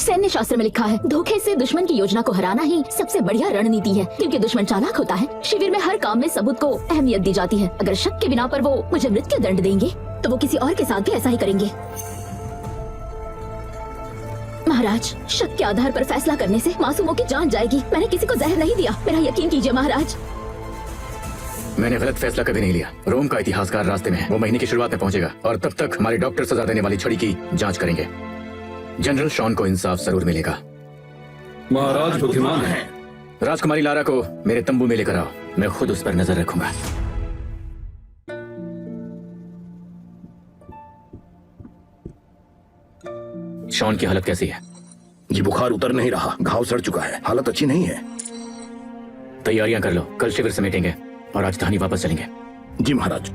सैन्य शास्त्र में लिखा है, धोखे से दुश्मन की योजना को हराना ही सबसे बढ़िया रणनीति है, क्योंकि दुश्मन चालाक होता है। शिविर में हर काम में सबूत को अहमियत दी जाती है। अगर शक के बिना पर वो मुझे मृत्यु दंड देंगे तो वो किसी और के साथ भी ऐसा ही करेंगे। महाराज, शक के आधार पर फैसला करने से मासूमों की जान जाएगी। मैंने किसी को जहर नहीं दिया, मेरा यकीन कीजिए महाराज। मैंने गलत फैसला कभी नहीं लिया। रोम का इतिहासकार रास्ते में है, वो महीने की शुरुआत में पहुंचेगा और तब तक हमारे डॉक्टर सजा देने वाली छड़ी की जांच करेंगे। जनरल शॉन को इंसाफ जरूर मिलेगा। महाराज बुद्धिमान है। राजकुमारी लारा को मेरे तंबू में लेकर आओ, मैं खुद उस पर नजर रखूंगा। शॉन की हालत कैसी है? जी बुखार उतर नहीं रहा, घाव सड़ चुका है, हालत अच्छी नहीं है। तैयारियां कर लो, कल शिविर समेटेंगे और राजधानी वापस चलेंगे। जी महाराज।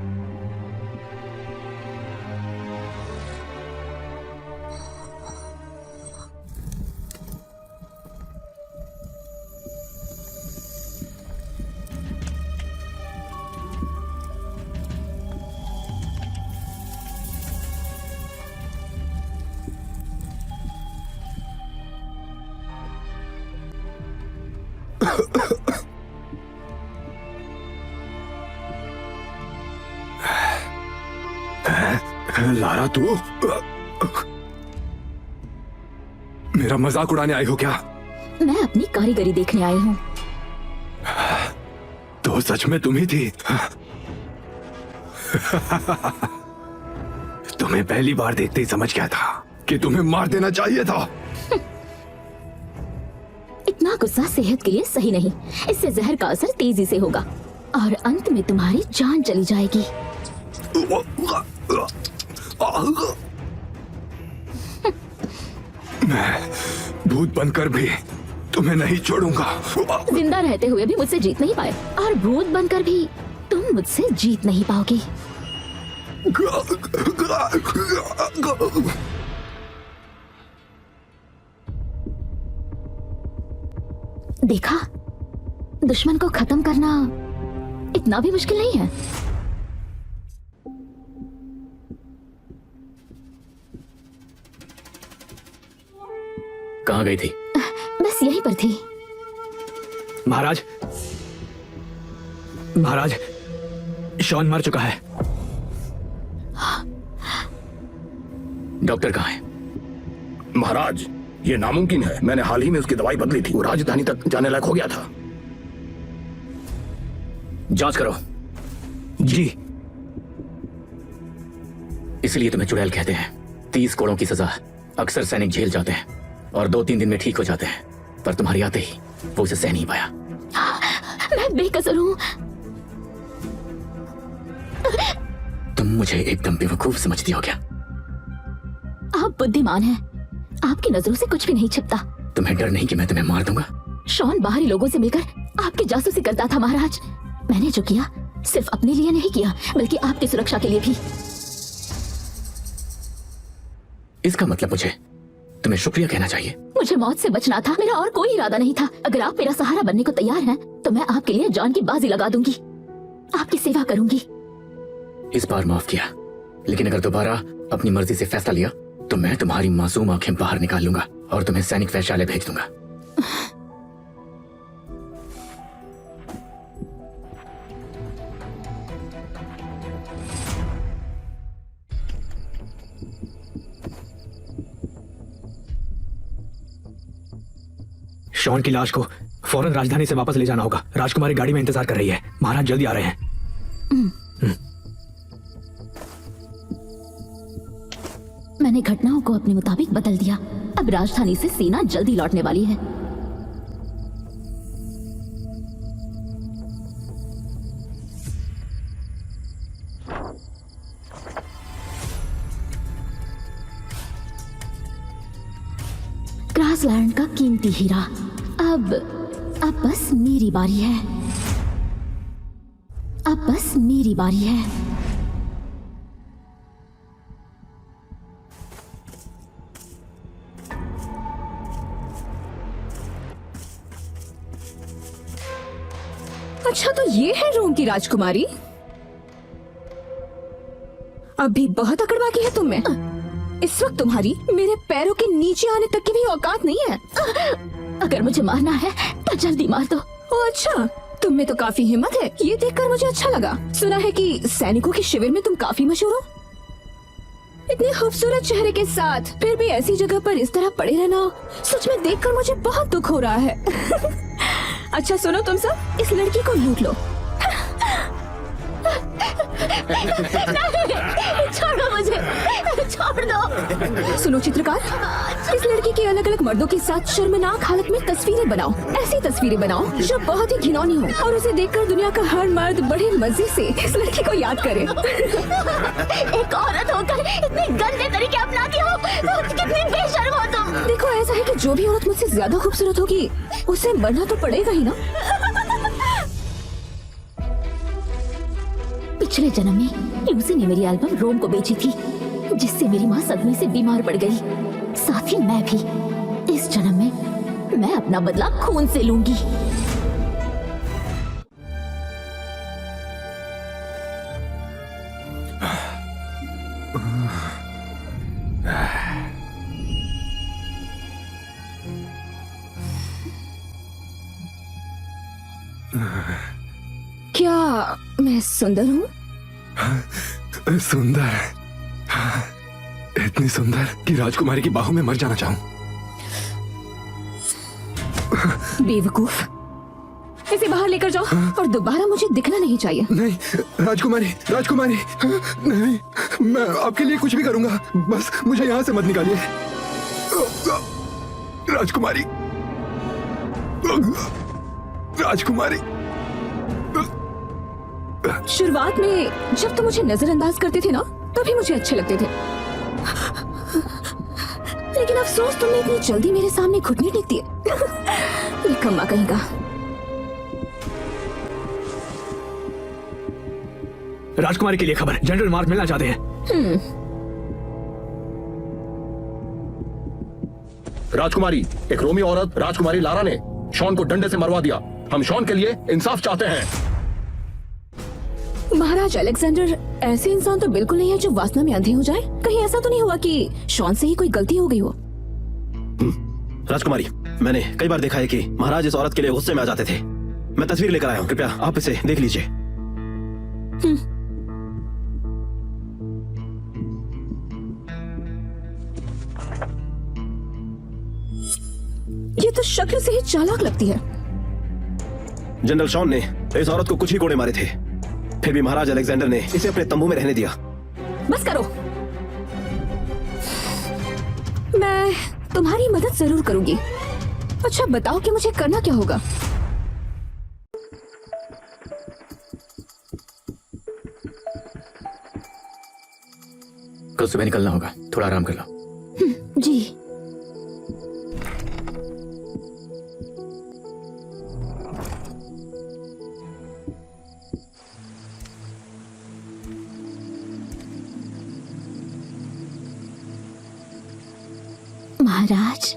लारा, तू मेरा मजाक उड़ाने आई हो क्या? मैं अपनी कारीगरी देखने आई हूँ। तो सच में तुम ही थी। तुम्हें पहली बार देखते ही समझ गया था कि तुम्हें मार देना चाहिए था। इतना गुस्सा सेहत के लिए सही नहीं। इससे जहर का असर तेजी से होगा और अंत में तुम्हारी जान चली जाएगी। मैं भूत बनकर भी तुम्हें नहीं छोड़ूंगा। जिंदा रहते हुए भी मुझसे जीत नहीं पाए और भूत बनकर भी तुम मुझसे जीत नहीं पाओगे। देखा, दुश्मन को खत्म करना इतना भी मुश्किल नहीं है। कहाँ गई थी? बस यहीं पर थी। महाराज, महाराज, शॉन मर चुका है। डॉक्टर कहाँ है? महाराज, ये नामुमकिन है। मैंने हाल ही में उसकी दवाई बदली थी, वो राजधानी तक जाने लायक हो गया था। जांच करो। जी। इसलिए तुम्हें चुड़ैल कहते हैं। 30 कोड़ों की सजा अक्सर सैनिक झेल जाते हैं और 2-3 दिन में ठीक हो जाते हैं, पर तुम्हारी आते ही वो उसे सह नहीं पाया। मैं बेकसूर हूँ। तुम मुझे एकदम बेवकूफ समझती हो क्या? आप बुद्धिमान हैं। आपकी नजरों से कुछ भी नहीं छिपता। तुम्हें डर नहीं कि मैं तुम्हें मार दूंगा? शॉन बाहरी लोगों से मिलकर आपकी जासूसी करता था महाराज। मैंने जो किया सिर्फ अपने लिए नहीं किया, बल्कि आपकी सुरक्षा के लिए भी। इसका मतलब मुझे तुम्हें शुक्रिया कहना चाहिए। मुझे मौत से बचना था, मेरा और कोई इरादा नहीं था। अगर आप मेरा सहारा बनने को तैयार हैं, तो मैं आपके लिए जान की बाजी लगा दूंगी, आपकी सेवा करूंगी। इस बार माफ किया, लेकिन अगर दोबारा अपनी मर्जी से फैसला लिया तो मैं तुम्हारी मासूम आंखें बाहर निकाल लूंगा और तुम्हें सैनिक वैश्यालय भेज दूंगा। शॉन की लाश को फौरन राजधानी से वापस ले जाना होगा। राजकुमारी गाड़ी में इंतजार कर रही है। महाराज जल्दी आ रहे हैं। मैंने घटनाओं को अपने मुताबिक बदल दिया। अब राजधानी से सेना जल्दी लौटने वाली है। ग्रासलैंड का कीमती हीरा। अब बस मेरी बारी है। अब बस मेरी बारी है। अच्छा, तो ये है रोम की राजकुमारी। अभी बहुत अकड़ बाकी है तुम में। इस वक्त तुम्हारी मेरे पैरों के नीचे आने तक की भी औकात नहीं है। अगर मुझे मारना है तो जल्दी मार दो। ओ अच्छा, तुम में तो काफी हिम्मत है। ये देखकर मुझे अच्छा लगा। सुना है कि सैनिकों के शिविर में तुम काफी मशहूर हो। इतने खूबसूरत चेहरे के साथ फिर भी ऐसी जगह पर इस तरह पड़े रहना सच में देखकर मुझे बहुत दुख हो रहा है। अच्छा सुनो तुम सब, इस लड़की को लूट लो। छोड़ो मुझे, छोड़ दो। सुनो चित्रकार, इस लड़की की अलग अलग मर्दों के साथ शर्मनाक हालत में तस्वीरें बनाओ। ऐसी तस्वीरें बनाओ जो बहुत ही घिनौनी हो और उसे देखकर दुनिया का हर मर्द बड़े मजे से इस लड़की को याद करे। एक औरत होकर इतने गंदे तरीके अपनाती हो, कितनी बेशर्म हो तुम। देखो ऐसा है कि जो भी औरत मुझसे ज्यादा खूबसूरत होगी उसे मरना तो पड़ेगा ही ना। पिछले जन्म में ल्यूसी ने मेरी एल्बम रोम को बेची थी, जिससे मेरी माँ सदमे से बीमार पड़ गई। साथ ही मैं भी। इस जन्म में मैं अपना बदला खून से लूंगी। क्या मैं सुंदर हूँ? सुंदर, इतनी सुंदर कि राजकुमारी की बाहों में मर जाना चाहूं। बेवकूफ, इसे बाहर लेकर जाओ और दोबारा मुझे दिखना नहीं चाहिए। नहीं राजकुमारी, राजकुमारी, नहीं, मैं आपके लिए कुछ भी करूंगा, बस मुझे यहाँ से मत निकालिए। राजकुमारी, राजकुमारी। शुरुआत में जब तुम मुझे नजरअंदाज करते थे ना, तभी मुझे अच्छे लगते थे। लेकिन अफसोस तुमने इतनी जल्दी मेरे सामने घुटने टेक दिए। निकम्मा कहीं का। राजकुमारी के लिए खबर, जनरल मार्क मिलना चाहते हैं। राजकुमारी, एक रोमी औरत राजकुमारी लारा ने शॉन को डंडे से मरवा दिया। हम शॉन के लिए इंसाफ चाहते हैं। महाराज अलेक्जेंडर ऐसे इंसान तो बिल्कुल नहीं है जो वासना में अंधे हो जाए। कहीं ऐसा तो नहीं हुआ कि शॉन से ही कोई गलती हो गई हो? राजकुमारी, मैंने कई बार देखा है कि महाराज इस औरत के लिए गुस्से में आ जाते थे। मैं तस्वीर लेकर आया हूँ, कृपया आप इसे देख लीजिए। ये तो शक्ल से ही चालाक लगती है। जनरल शॉन ने इस औरत को कुछ ही कोड़े मारे थे, फिर भी महाराज अलेक्जेंडर ने इसे अपने तंबू में रहने दिया। बस करो, मैं तुम्हारी मदद जरूर करूंगी। अच्छा बताओ कि मुझे करना क्या होगा? कल सुबह निकलना होगा, थोड़ा आराम कर लो। जी। महाराज,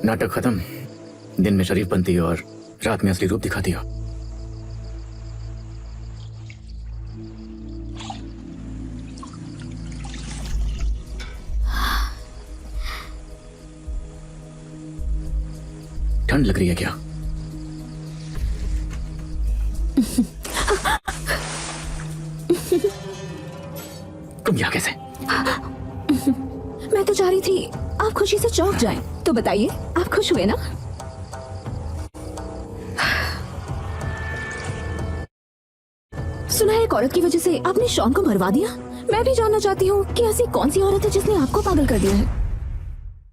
नाटक खत्म। दिन में शरीफ बनती हो और रात में असली रूप दिखाती हो। ठंड लग रही है क्या? तुम यहाँ कैसे? मैं तो चाह रही थी आप खुशी से चौंक जाएं। तो बताइए, आप खुश हुए ना? सुना है एक औरत की वजह से आपने शॉन को मरवा दिया। मैं भी जानना चाहती हूँ कि ऐसी कौन सी औरत है जिसने आपको पागल कर दिया है।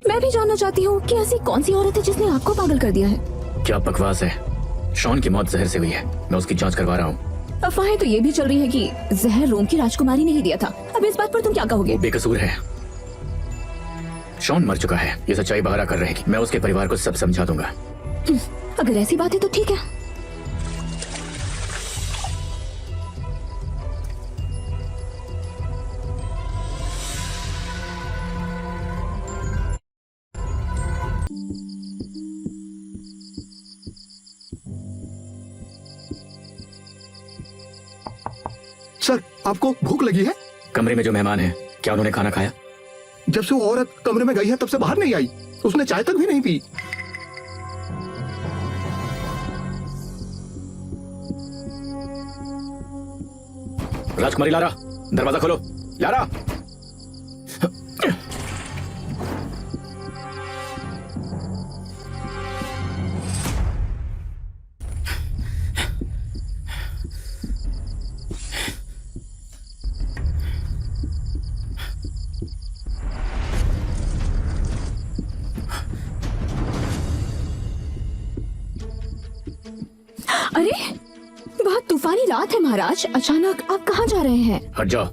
मैं भी जानना चाहती हूँ कि ऐसी कौन सी औरत है जिसने आपको पागल कर दिया है। क्या बकवास है? शॉन की मौत जहर से हुई है, मैं उसकी जांच करवा रहा हूँ। अफवाहें तो ये भी चल रही है कि जहर रोम की राजकुमारी ने ही दिया था। अब इस बात पर तुम क्या कहोगे? बेकसूर है। शॉन मर चुका है, ये सच्चाई बाहर आकर रहेगी। मैं उसके परिवार को सब समझा दूंगा। अगर ऐसी बात है तो ठीक है। सर, आपको भूख लगी है? कमरे में जो मेहमान हैं क्या उन्होंने खाना खाया? जब से वो औरत कमरे में गई है तब से बाहर नहीं आई। उसने चाय तक भी नहीं पी। राजकुमारी लारा, दरवाजा खोलो। लारा, अरे बहुत तूफानी रात है महाराज, अचानक आप कहाँ जा रहे हैं? हट जाओ।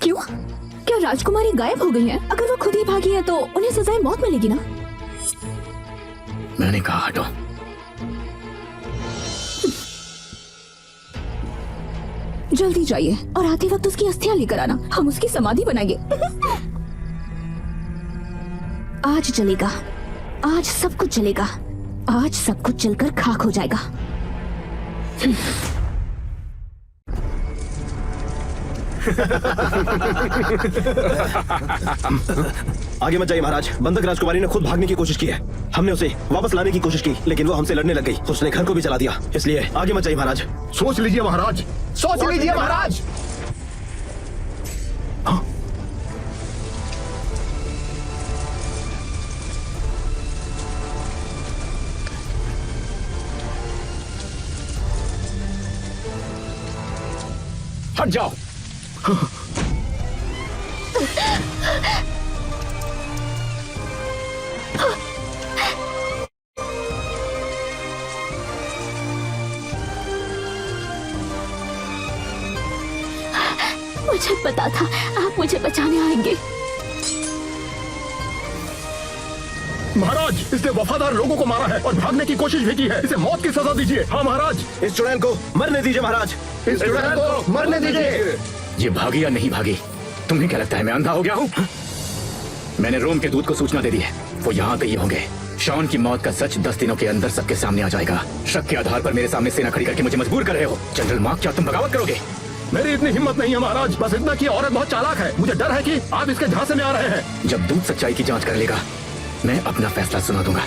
क्यों? क्या राजकुमारी गायब हो गई है? अगर वो खुद ही भागी है तो उन्हें सजाए मौत मिलेगी ना? मैंने कहा हटो। जल्दी जाइए और आते वक्त उसकी अस्थियां लेकर आना, हम उसकी समाधि बनाएंगे। आज जलेगा, आज सब कुछ जलेगा, आज सब कुछ जलकर खाक हो जाएगा। आगे मत जाइए महाराज, बंधक राजकुमारी ने खुद भागने की कोशिश की है। हमने उसे वापस लाने की कोशिश की लेकिन वो हमसे लड़ने लग गई। उसने घर को भी जला दिया, इसलिए आगे मत जाइए महाराज। सोच लीजिए महाराज, सोच लीजिए महाराज। हट जाओ। मुझे पता था आप मुझे बचाने आएंगे। महाराज, इसने वफादार लोगों को मारा है और भागने की कोशिश भी की है। इसे मौत की सजा दीजिए। हाँ महाराज, इस चुड़ैल को मरने दीजिए महाराज। इस चुड़ैल को मरने दीजिए। ये भागी या नहीं भागी, तुम्हें क्या लगता है मैं अंधा हो गया हूँ? मैंने रोम के दूत को सूचना दे दी है, वो यहाँ पे ही होंगे। शॉन की मौत का सच 10 दिनों के अंदर सबके सामने आ जाएगा। शक के आधार पर मेरे सामने सेना खड़ी करके मुझे मजबूर कर रहे हो। जनरल मार्क, क्या तुम बगावत करोगे? मेरी इतनी हिम्मत नहीं है महाराज, बस इतना कि औरत बहुत चालाक है। मुझे डर है कि आप इसके झांसे में आ रहे हैं। जब दूत सच्चाई की जांच कर लेगा मैं अपना फैसला सुना दूंगा।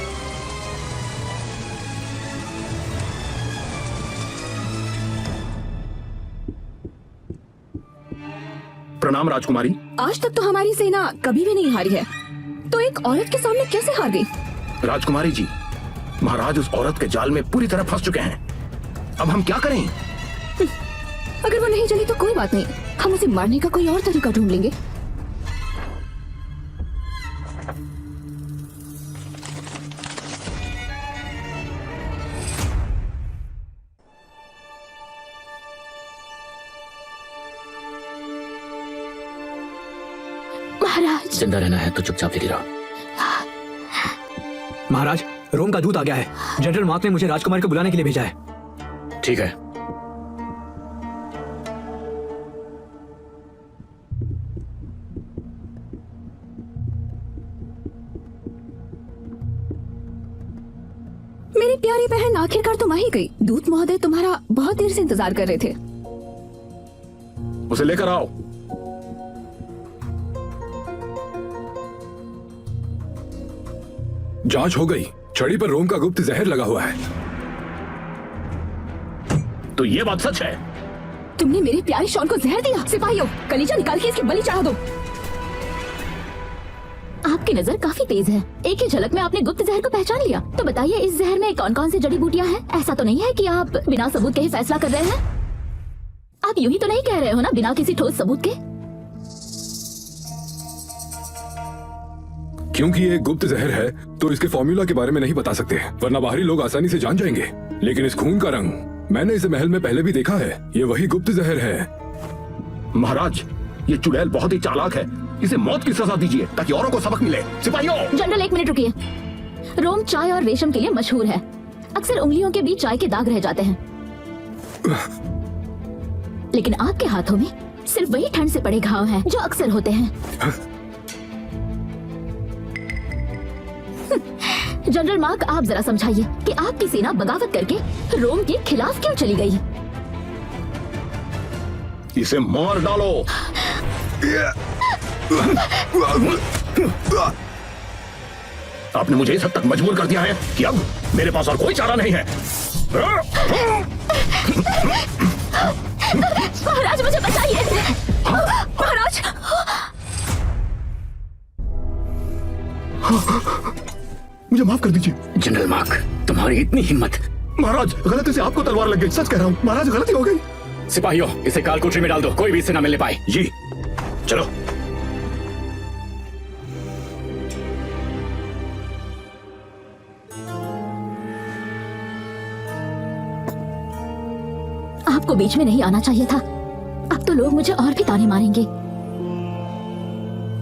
प्रणाम राजकुमारी। आज तक तो हमारी सेना कभी भी नहीं हारी है, तो एक औरत के सामने कैसे हार गई? राजकुमारी जी, महाराज उस औरत के जाल में पूरी तरह फंस चुके हैं। अब हम क्या करें? अगर वो नहीं जली तो कोई बात नहीं, हम उसे मारने का कोई और तरीका ढूंढ लेंगे। महाराज, जिंदा रहना है तो चुपचाप लेटी रहो। महाराज, रोम का दूत आ गया है। जनरल मार्क ने मुझे राजकुमारी को बुलाने के लिए भेजा है। ठीक है। मेरी प्यारी बहन, आखिरकार तुम आ ही गई। दूत महोदय तुम्हारा बहुत देर से इंतजार कर रहे थे। उसे लेकर आओ। जांच हो गई, छड़ी पर रोम का गुप्त जहर लगा हुआ है। तो ये बात सच है? तुमने मेरे प्यारे शॉन को जहर दिया? सिपाहियों, कलीजा निकाल के इसकी बलि चढ़ा दो। आपकी नजर काफी तेज है। एक ही झलक में आपने गुप्त जहर को पहचान लिया। तो बताइए, इस जहर में कौन कौन सी जड़ी बूटियां हैं? ऐसा तो नहीं है कि आप बिना सबूत के ही फैसला कर रहे हैं? आप यूं ही तो नहीं कह रहे हो ना, बिना किसी ठोस सबूत के? क्योंकि ये गुप्त जहर है तो इसके फॉर्मूला के बारे में नहीं बता सकते, वरना बाहरी लोग आसानी से जान जाएंगे। लेकिन इस खून का रंग मैंने इसे महल में पहले भी देखा है। ये वही गुप्त जहर है। महाराज, ये चुड़ैल बहुत ही चालाक है। इसे मौत की सजा दीजिए ताकि औरों को सबक मिले। सिपाहियों! जनरल, 1 मिनट रुकिए। रोम चाय और रेशम के लिए मशहूर है। अक्सर उंगलियों के बीच चाय के दाग रह जाते हैं, लेकिन आपके हाथों में सिर्फ वही ठंड से पड़े घाव हैं जो अक्सर होते हैं। जनरल मार्क, आप जरा समझाइए कि आपकी सेना बगावत करके रोम के खिलाफ क्यों चली गई? इसे मार डालो। आपने मुझे इस हद तक मजबूर कर दिया है कि अब मेरे पास और कोई चारा नहीं है। महाराज मुझे बचाइए। महाराज मुझे माफ कर दीजिए। जनरल मार्क, तुम्हारी इतनी हिम्मत। महाराज, गलती से आपको तलवार लग गई। सच कह रहा हूँ महाराज, गलती हो गई। सिपाहियों, इसे कालकोठरी में डाल दो, कोई भी इससे ना मिलने पाए। जी चलो। आपको बीच में नहीं आना चाहिए था। अब तो लोग मुझे और भी ताने मारेंगे।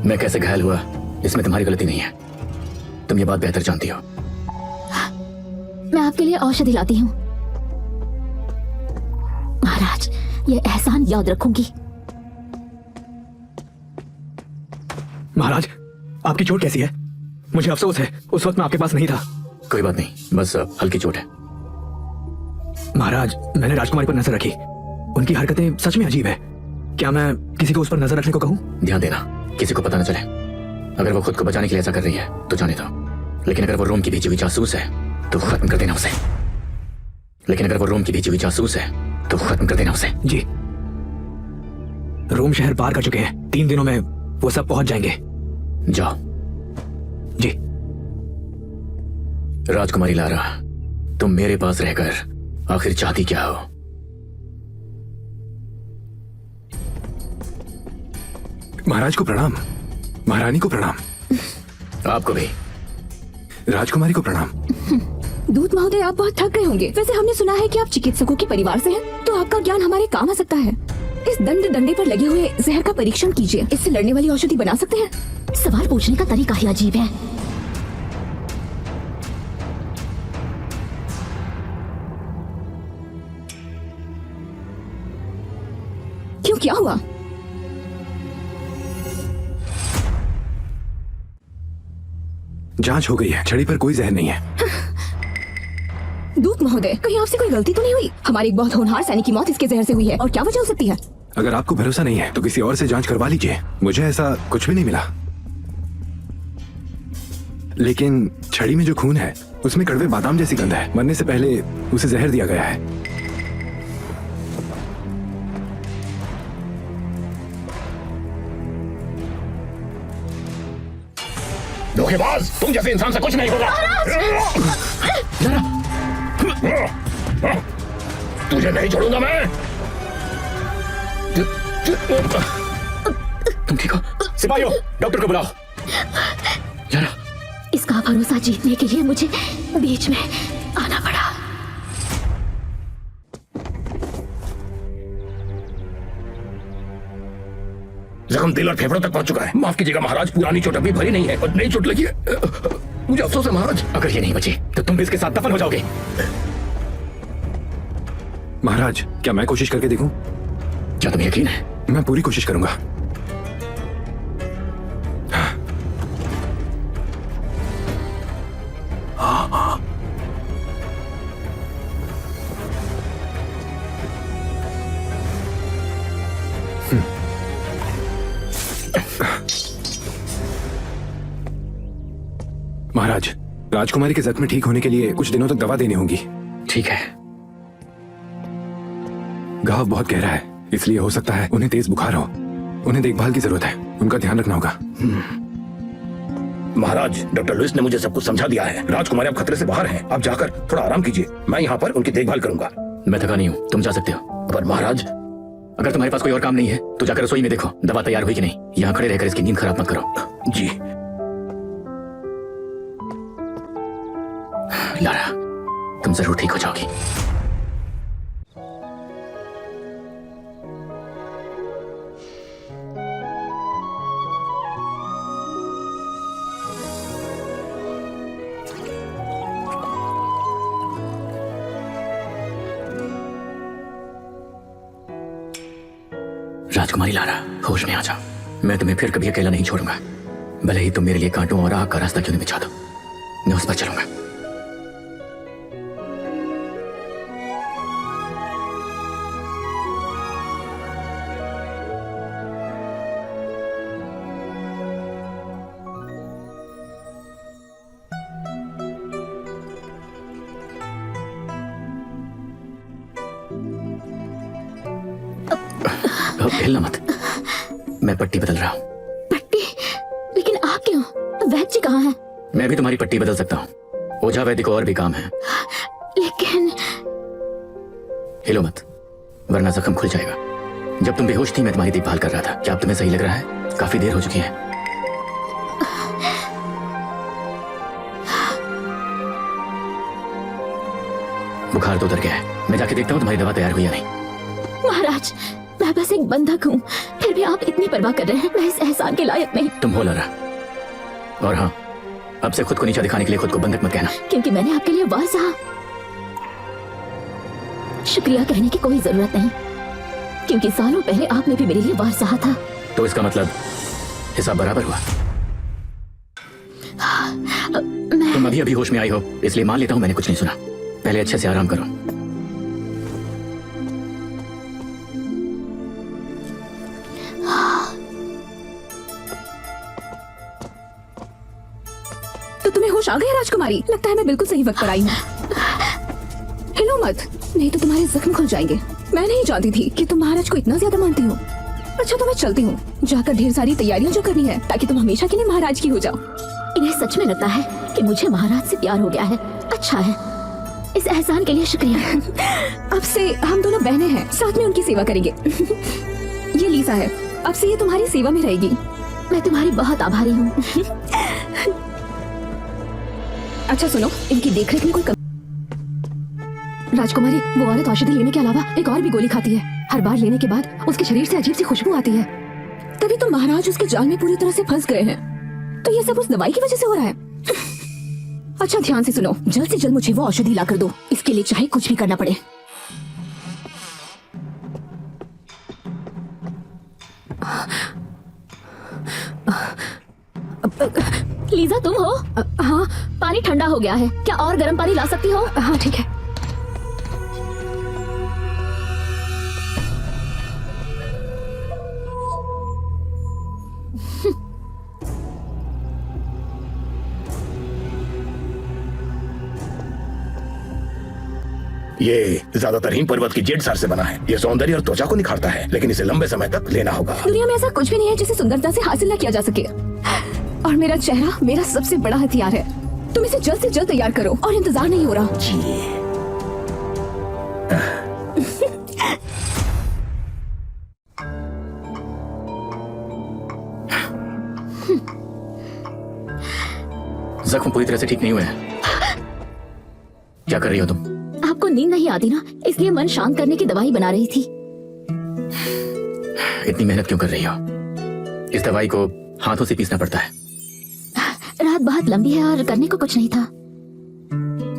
मैं कैसे घायल हुआ इसमें तुम्हारी गलती नहीं है, तुम ये बात बेहतर जानती हो। मैं आपके लिए औषधि लाती हूँ। महाराज, ये एहसान याद रखूंगी। महाराज, आपकी चोट कैसी है? मुझे अफसोस है, उस वक्त मैं आपके पास नहीं था। कोई बात नहीं, बस हल्की चोट है। महाराज, मैंने राजकुमारी पर नजर रखी। उनकी हरकतें सच में अजीब है। क्या मैं किसी को उस पर नजर रखने को कहूँ? ध्यान देना, किसी को पता न चले। अगर वो खुद को बचाने के लिए ऐसा कर रही है तो जाने दो, लेकिन अगर वो रोम की भेजी हुई जासूस है तो खत्म कर देना उसे। जी, रोम शहर पार कर चुके हैं। 3 दिनों में वो सब पहुंच जाएंगे। जाओ। जी। राजकुमारी लारा, तुम मेरे पास रहकर आखिर चाहती क्या हो? महाराज को प्रणाम, महारानी को प्रणाम, आपको भी। राजकुमारी को प्रणाम। दूत महोदय, आप बहुत थक गए होंगे। वैसे हमने सुना है कि आप चिकित्सकों के परिवार से हैं, तो आपका ज्ञान हमारे काम आ सकता है। इस डंडे पर लगे हुए जहर का परीक्षण कीजिए। इससे लड़ने वाली औषधि बना सकते हैं। सवाल पूछने का तरीका ही अजीब है। क्यों, क्या हुआ? जांच हो गई है, छड़ी पर कोई जहर नहीं है। दूत महोदय, कहीं आपसे कोई गलती तो नहीं हुई? हमारे एक बहुत होनहार सैनिक की मौत इसके जहर से हुई है, और क्या वजह हो सकती है? अगर आपको भरोसा नहीं है तो किसी और से जांच करवा लीजिए। मुझे ऐसा कुछ भी नहीं मिला। लेकिन छड़ी में जो खून है उसमें कड़वे बादाम जैसी गंध है। मरने से पहले उसे जहर दिया गया है। धोखेबाज, तुम जैसे इंसान से कुछ नहीं होगा। तुझे नहीं छोड़ूंगा मैं। तुम ठीक हो? सिपाहियों, डॉक्टर को बुलाओ। लारा, इसका भरोसा जीतने के लिए मुझे बीच में आना पड़ा। जख्म दिल और फेफड़ों तक पहुंच चुका है। माफ कीजिएगा महाराज, पुरानी चोट अभी भरी नहीं है और नई चोट लगी है। मुझे अफसोस है महाराज। अगर ये नहीं बची तो तुम भी इसके साथ दफन हो जाओगे। महाराज, क्या मैं कोशिश करके देखूं? क्या तुम्हें यकीन है? मैं पूरी कोशिश करूंगा। महाराज, राजकुमारी के जख्म ठीक होने के लिए कुछ दिनों तक दवा देनी होगी। ठीक है। घाव बहुत गहरा है, इसलिए हो सकता है उन्हें तेज बुखार हो। उन्हें देखभाल की जरूरत है, उनका ध्यान रखना होगा। महाराज, डॉक्टर लुइस ने मुझे सब कुछ समझा दिया है। राजकुमारी अब खतरे से बाहर हैं। आप जाकर थोड़ा आराम कीजिए, मैं यहाँ पर उनकी देखभाल करूंगा। मैं थका नहीं हूँ, तुम जा सकते हो। पर महाराज, अगर तुम्हारे पास कोई और काम नहीं है तो जाकर रसोई में देखो दवा तैयार हुई कि नहीं। यहाँ खड़े रहकर इसकी नींद खराब मत करो। जी। लारा, तुम जरूर ठीक हो जाओगी। राजकुमारी लारा, होश में आ जाओ। मैं तुम्हें फिर कभी अकेला नहीं छोड़ूंगा। भले ही तुम मेरे लिए कांटों और आग का रास्ता क्यों नहीं बिछा दो, मैं उस पर चलूंगा। अब हिलना मत, मैं पट्टी बदल रहा हूँ। पट्टी? लेकिन आप क्यों? वैद्य जी कहाँ हैं? मैं भी तुम्हारी पट्टी बदल सकता हूँ। ओझा वैद्य को और भी काम है। लेकिन हिलो मत, वरना जख्म खुल जाएगा। जब तुम बेहोश थी मैं तुम्हारी देखभाल कर रहा था। क्या अब तुम्हें सही लग रहा है? काफी देर हो चुकी है। बुखार तो उतर गया है, मैं जाके देखता हूँ तुम्हारी दवा तैयार हुई या नहीं। महाराज, मैं बस एक बंधक हूँ, फिर भी आप इतनी परवाह कर रहे हैं। मैं इस एहसान के लायक नहीं। तुम हो लारा, और हाँ, अब से खुद को नीचा दिखाने के लिए खुद को बंधक मत कहना। क्योंकि मैंने आपके लिए वार सहा। शुक्रिया कहने की कोई जरूरत नहीं, क्योंकि सालों पहले आपने भी मेरे लिए वार सहा था। तो इसका मतलब हिसाब बराबर हुआ। तुम अभी अभी होश में आई हो, इसलिए मान लेता हूँ मैंने कुछ नहीं सुना। पहले अच्छे से आराम करो। तो तुम्हें होश आ गया राजकुमारी? लगता है मैं बिल्कुल सही वक्त पर आई हूँ। हिलो मत, नहीं तो तुम्हारे जख्म खुल जाएंगे। मैं नहीं जानती थी कि तुम महाराज को इतना ज्यादा मानती हो। अच्छा तो मैं चलती हूँ, जाकर ढेर सारी तैयारियां जो करनी है, ताकि तुम हमेशा के लिए महाराज की हो जाओ। इन्हें सच में लगता है कि मुझे महाराज से प्यार हो गया है। अच्छा है, इस एहसान के लिए शुक्रिया। अब से हम दोनों बहनें हैं, साथ में उनकी सेवा करेंगे। ये लीसा है, अब से ये तुम्हारी सेवा में रहेगी। मैं तुम्हारी बहुत आभारी हूँ। अच्छा सुनो, इनकी देखरेख में कोई राजकुमारी, वो औरत औषधि लेने के अलावा एक और भी गोली खाती है। हर बार लेने के बाद उसके शरीर से अजीब सी खुशबू आती है। तभी तो महाराज उसके जाल में पूरी तरह से फंस गए हैं। तो ये सब उस दवाई की वजह से हो रहा है। अच्छा ध्यान से सुनो, जल्द से जल्द मुझे वो औषधि ला कर दो। इसके लिए चाहे कुछ भी करना पड़े। लीजा तुम हो? हाँ पानी ठंडा हो गया है, क्या और गर्म पानी ला सकती हो? हाँ ठीक है। ये ज्यादातर हिम पर्वत की जेड सार से बना है। ये सौंदर्य और त्वचा को निखारता है, लेकिन इसे लंबे समय तक लेना होगा। दुनिया में ऐसा कुछ भी नहीं है जिसे सुंदरता से हासिल न किया जा सके। और मेरा चेहरा मेरा सबसे बड़ा हथियार है। तुम इसे जल्द से जल्द तैयार करो, और इंतजार नहीं हो रहा। जी। जख्म पूरी तरह से ठीक नहीं हुए हैं। क्या कर रही हो तुम? आपको नींद नहीं आती ना, इसलिए मन शांत करने की दवाई बना रही थी। इतनी मेहनत क्यों कर रही हो? इस दवाई को हाथों से पीसना पड़ता है। रात बहुत लंबी है और करने को कुछ नहीं था।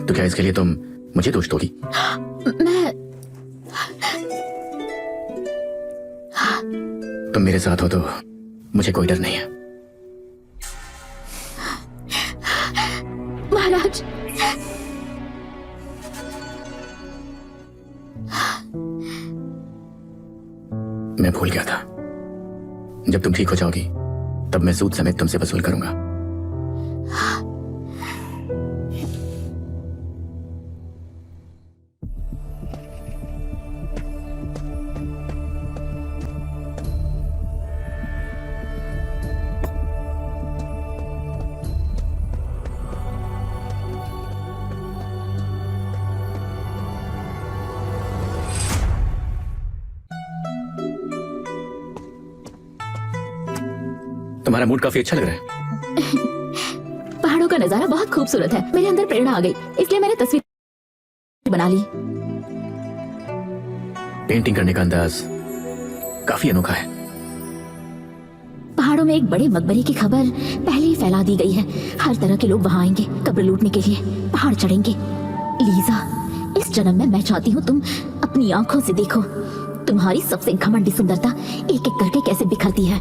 तो क्या इसके लिए तुम मुझे दोष दोगी? मैं तुम मेरे साथ हो तो मुझे कोई डर नहीं है। महाराज, मैं भूल गया था। जब तुम ठीक हो जाओगी तब मैं सूद समेत तुमसे वसूल करूंगा। तुम्हारा मूड काफी अच्छा लग रहा है। पहाड़ों का नजारा बहुत खूबसूरत है। मेरे अंदर प्रेरणा आ गई, इसलिए मैंने तस्वीर बना ली। पेंटिंग करने का अंदाज काफी अनोखा है। पहाड़ों में एक बड़े मकबरे की खबर पहले ही फैला दी गई है। हर तरह के लोग वहां आएंगे कब्र लूटने के लिए, पहाड़ चढ़ेंगे। लीजा, इस जन्म में मैं चाहती हूँ तुम अपनी आंखों से देखो तुम्हारी सबसे घमंडी सुंदरता एक एक करके कैसे बिखरती है।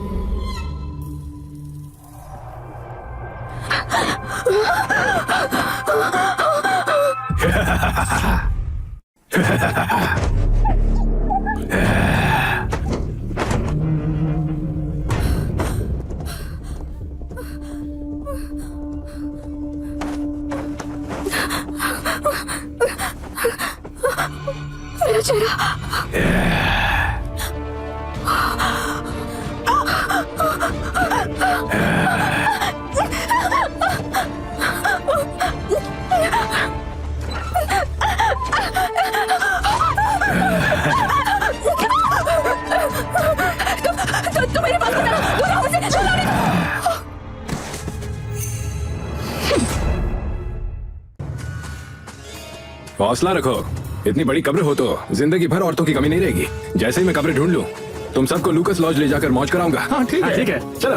मेरा चेहरा हौसला रखो। इतनी बड़ी कब्र हो तो जिंदगी भर औरतों की कमी नहीं रहेगी। जैसे ही मैं कब्र ढूंढ लूं, तुम सबको लूकस लॉज ले जाकर मौज कराऊंगा। हाँ ठीक है, ठीक है चलो।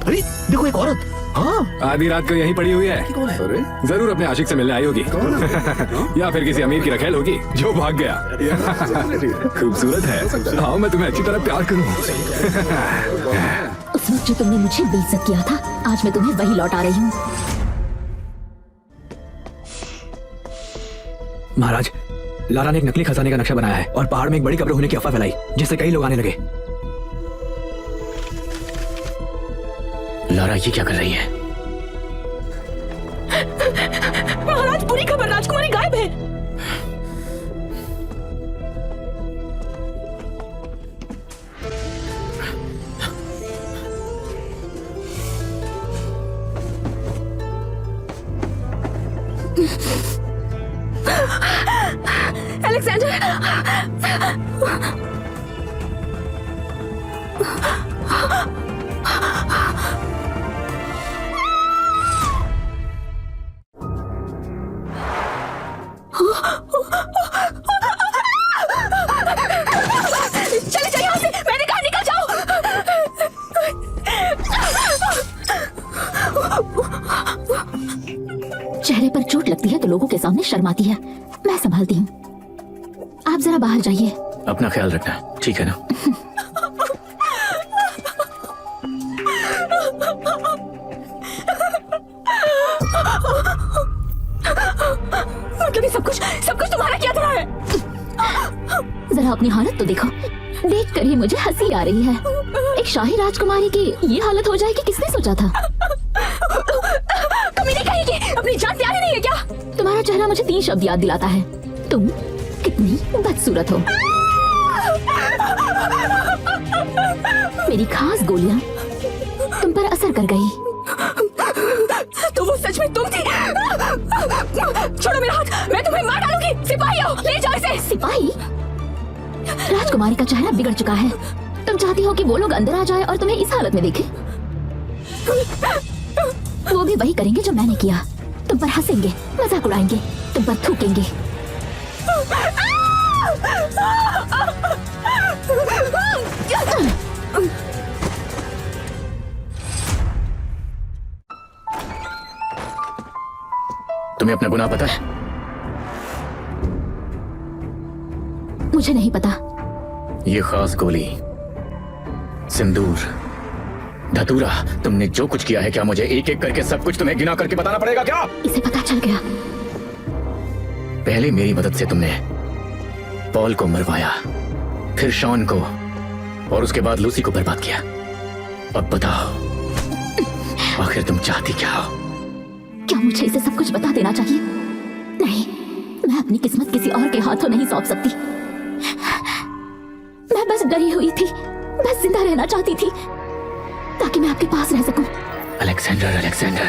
अरे देखो एक औरत। हाँ आधी रात को यहीं पड़ी हुई है। कौन है? अरे जरूर अपने आशिक से मिलने आई होगी। या फिर किसी अमीर की रखेल होगी जो भाग गया। खूबसूरत है। आओ मैं तुम्हें अच्छी तरह प्यार करूं। उस वक्त जो तुमने मुझे बेइज्जत किया था, आज मैं तुम्हें वही लौटा रही हूँ। महाराज, लारा ने एक नकली खजाने का नक्शा बनाया है और पहाड़ में एक बड़ी कब्र होने की अफवाह फैलाई, जिससे कई लोग आने लगे। लारा ये क्या कर रही है? महाराज पूरी खबर, राजकुमारी गायब है। अलेक्जेंडर, चले जाओ यहाँ से, मैंने कहा निकल जाओ। चेहरे पर चोट लगती है तो लोगों के सामने शर्माती है। मैं संभालती हूँ, आप जरा बाहर जाइए। अपना ख्याल रखना, ठीक है ना? मतलब ये सब कुछ तुम्हारा क्या तरह है? जरा अपनी हालत तो देखो। देख कर ही मुझे हंसी आ रही है। एक शाही राजकुमारी की ये हालत हो जाएगी, किसने सोचा था? कमीने कहेगी, अपनी जान प्यारी नहीं है क्या? तुम्हारा चेहरा मुझे 3 शब्द याद दिलाता है। तुम कितनी बदसूरत हो। मेरी खास गोलियां तुम पर असर कर गई। तो वो सच में तुम थी? छोड़ो मेरा हाथ, मैं तुम्हें मार डालूंगी। सिपाही आओ, ले जाओ इसे। सिपाही? राजकुमारी का चेहरा बिगड़ चुका है। तुम चाहती हो कि वो लोग अंदर आ जाए और तुम्हें इस हालत में देखें? वो भी वही करेंगे जो मैंने किया। तुम पर हंसेंगे, मजाक उड़ाएंगे, तुम पर थूकेंगे। तुम्हें अपना गुनाह पता है? मुझे नहीं पता। ये खास गोली, सिंदूर, धतूरा, तुमने जो कुछ किया है, क्या मुझे एक एक करके सब कुछ तुम्हें गिना करके बताना पड़ेगा क्या? इसे पता चल गया। पहले मेरी मदद से तुमने पॉल को मरवाया, फिर शॉन को, और उसके बाद लूसी को बर्बाद किया। अब बताओ, आखिर तुम चाहती क्या हो? क्या मुझे इसे सब कुछ बता देना चाहिए? नहीं, मैं अपनी किस्मत किसी और के हाथों नहीं सौंप सकती। मैं बस डरी हुई थी, बस जिंदा रहना चाहती थी ताकि मैं आपके पास रह सकूं। अलेक्जेंडर, अलेक्जेंडर,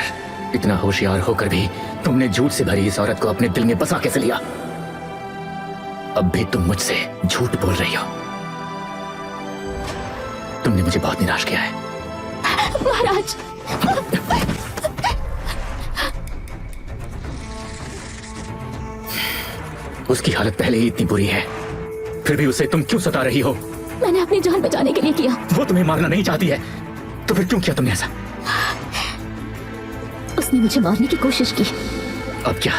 इतना होशियार होकर भी तुमने झूठ से भरी इस औरत को अपने दिल में बसा कैसे लिया? अब भी तुम मुझसे झूठ बोल रही हो। तुमने मुझे बहुत निराश किया है। महाराज, उसकी हालत पहले ही इतनी बुरी है, फिर भी उसे तुम क्यों सता रही हो? मैंने अपनी जान बचाने के लिए किया। वो तुम्हें मारना नहीं चाहती है, तो फिर क्यों किया तुमने ऐसा? उसने मुझे मारने की कोशिश की। अब क्या?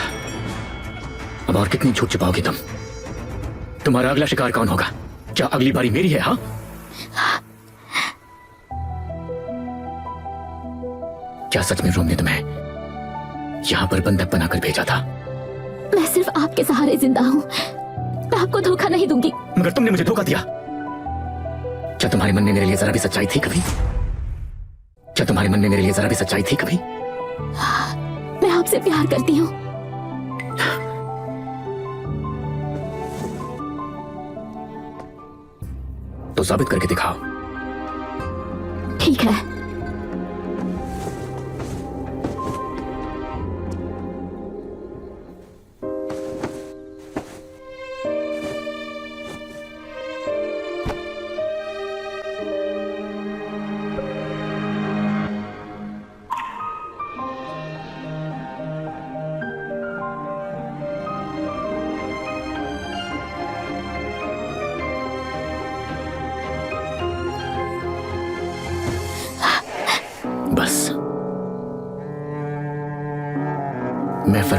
अब और कितनी झूठ छुपाओगी तुम? तुम्हारा अगला शिकार कौन होगा? क्या अगली बारी मेरी है? हाँ, क्या सच में रोम ने तुम्हें यहां पर बंधक बनाकर भेजा था? मैं सिर्फ आपके सहारे जिंदा हूँ। मैं आपको धोखा नहीं दूंगी। मगर तुमने मुझे धोखा दिया। क्या तुम्हारे मन में मेरे लिए जरा भी सच्चाई थी कभी? क्या तुम्हारे मन में मेरे लिए जरा भी सच्चाई थी कभी? मैं आपसे प्यार करती हूँ। तो साबित करके दिखाओ। ठीक है।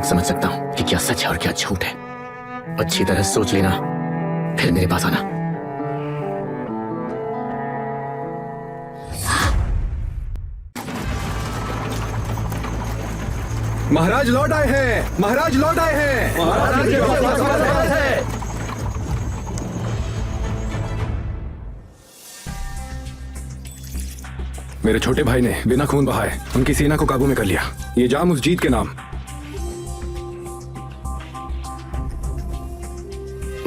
समझ सकता हूं कि क्या सच है और क्या झूठ है। अच्छी तरह सोच लेना, फिर मेरे पास आना। महाराज लौट आए हैं, महाराज लौट आए हैं, महाराज के वापस स्वागत है। मेरे छोटे भाई ने बिना खून बहाए उनकी सेना को काबू में कर लिया। ये जाम उस जीत के नाम।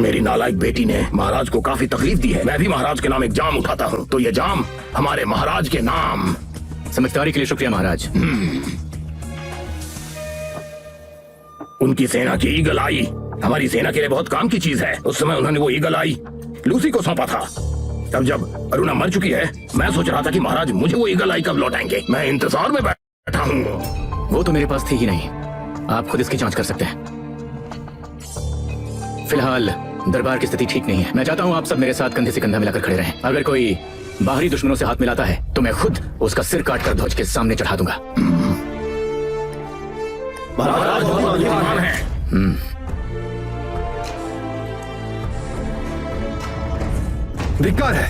मेरी नालायक बेटी ने महाराज को काफी तकलीफ दी है। मैं भी महाराज के नाम एक जाम उठाता हूँ, तो ये जाम हमारे महाराज के नाम। समझदारी के लिए शुक्रिया महाराज। उनकी सेना की ईगल आई हमारी सेना के लिए बहुत काम की चीज है। उस समय उन्होंने वो ईगल आई लूसी को सौंपा था। तब जब अरुणा मर चुकी है, मैं सोच रहा था कि महाराज मुझे वो ईगल आई कब लौटाएंगे। मैं इंतजार में बैठा हूँ। वो तो मेरे पास थी ही नहीं, आप खुद इसकी जांच कर सकते हैं। फिलहाल दरबार की स्थिति ठीक नहीं है। मैं चाहता हूँ आप सब मेरे साथ कंधे से कंधा मिलाकर खड़े रहें। अगर कोई बाहरी दुश्मनों से हाथ मिलाता है तो मैं खुद उसका सिर काटकर ध्वज के सामने चढ़ा दूंगा। महाराज बहुत बुद्धिमान है। धिक्कार है।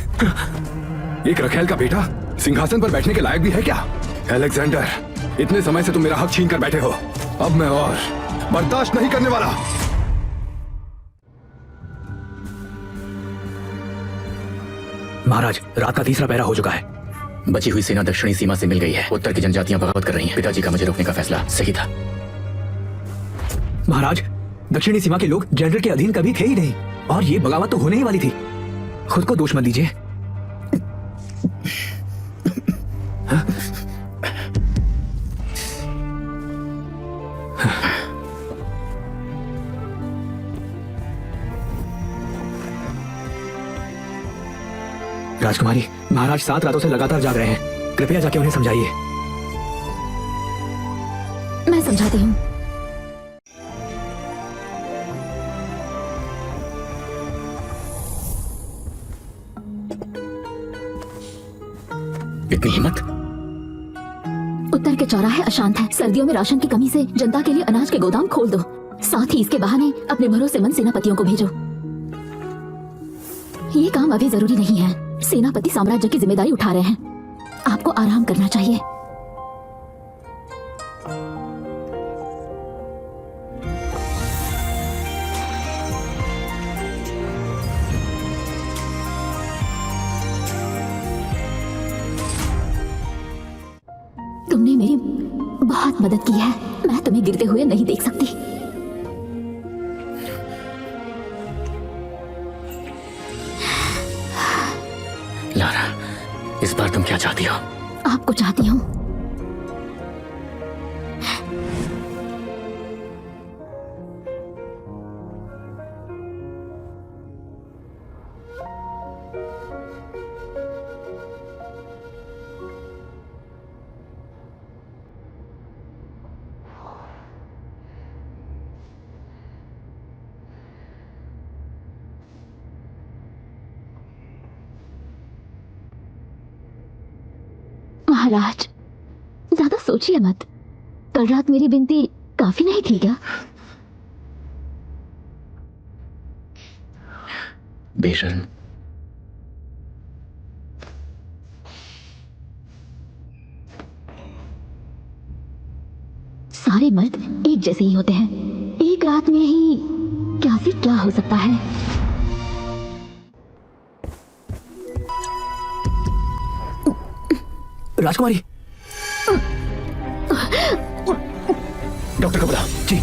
एक रखेल का बेटा सिंहासन पर बैठने के लायक भी है क्या? अलेक्जेंडर, इतने समय से तुम मेरा हक छीन कर बैठे हो। अब मैं और बर्दाश्त नहीं करने वाला। महाराज, रात का तीसरा पहरा हो चुका है। बची हुई सेना दक्षिणी सीमा से मिल गई है। उत्तर की जनजातियां बगावत कर रही हैं। पिताजी का मुझे रोकने का फैसला सही था। महाराज, दक्षिणी सीमा के लोग जनरल के अधीन कभी थे ही नहीं, और ये बगावत तो होने ही वाली थी। खुद को दोष मत दीजिए। राजकुमारी, महाराज 7 रातों से लगातार जाग रहे हैं। कृपया जाके उन्हें समझाइए। मैं समझाती हूँ। इतनी हिम्मत? उत्तर के चौराहे अशांत है। सर्दियों में राशन की कमी से जनता के लिए अनाज के गोदाम खोल दो। साथ ही इसके बहाने अपने भरोसेमंद सेनापतियों को भेजो। ये काम अभी जरूरी नहीं है। सेनापति साम्राज्य की जिम्मेदारी उठा रहे हैं। आपको आराम करना चाहिए। तुमने मेरी बहुत मदद की है। मैं तुम्हें गिरते हुए नहीं देख सकती। लारा, इस बार तुम क्या चाहती हो? आपको चाहती हूँ। महाराज, ज्यादा सोचिए मत। कल रात मेरी विनती काफी नहीं थी क्या? बेशर्म। सारे मर्द एक जैसे ही होते हैं। एक रात में ही क्या से क्या हो सकता है। राजकुमारी, डॉक्टर को बुलाओ। जी।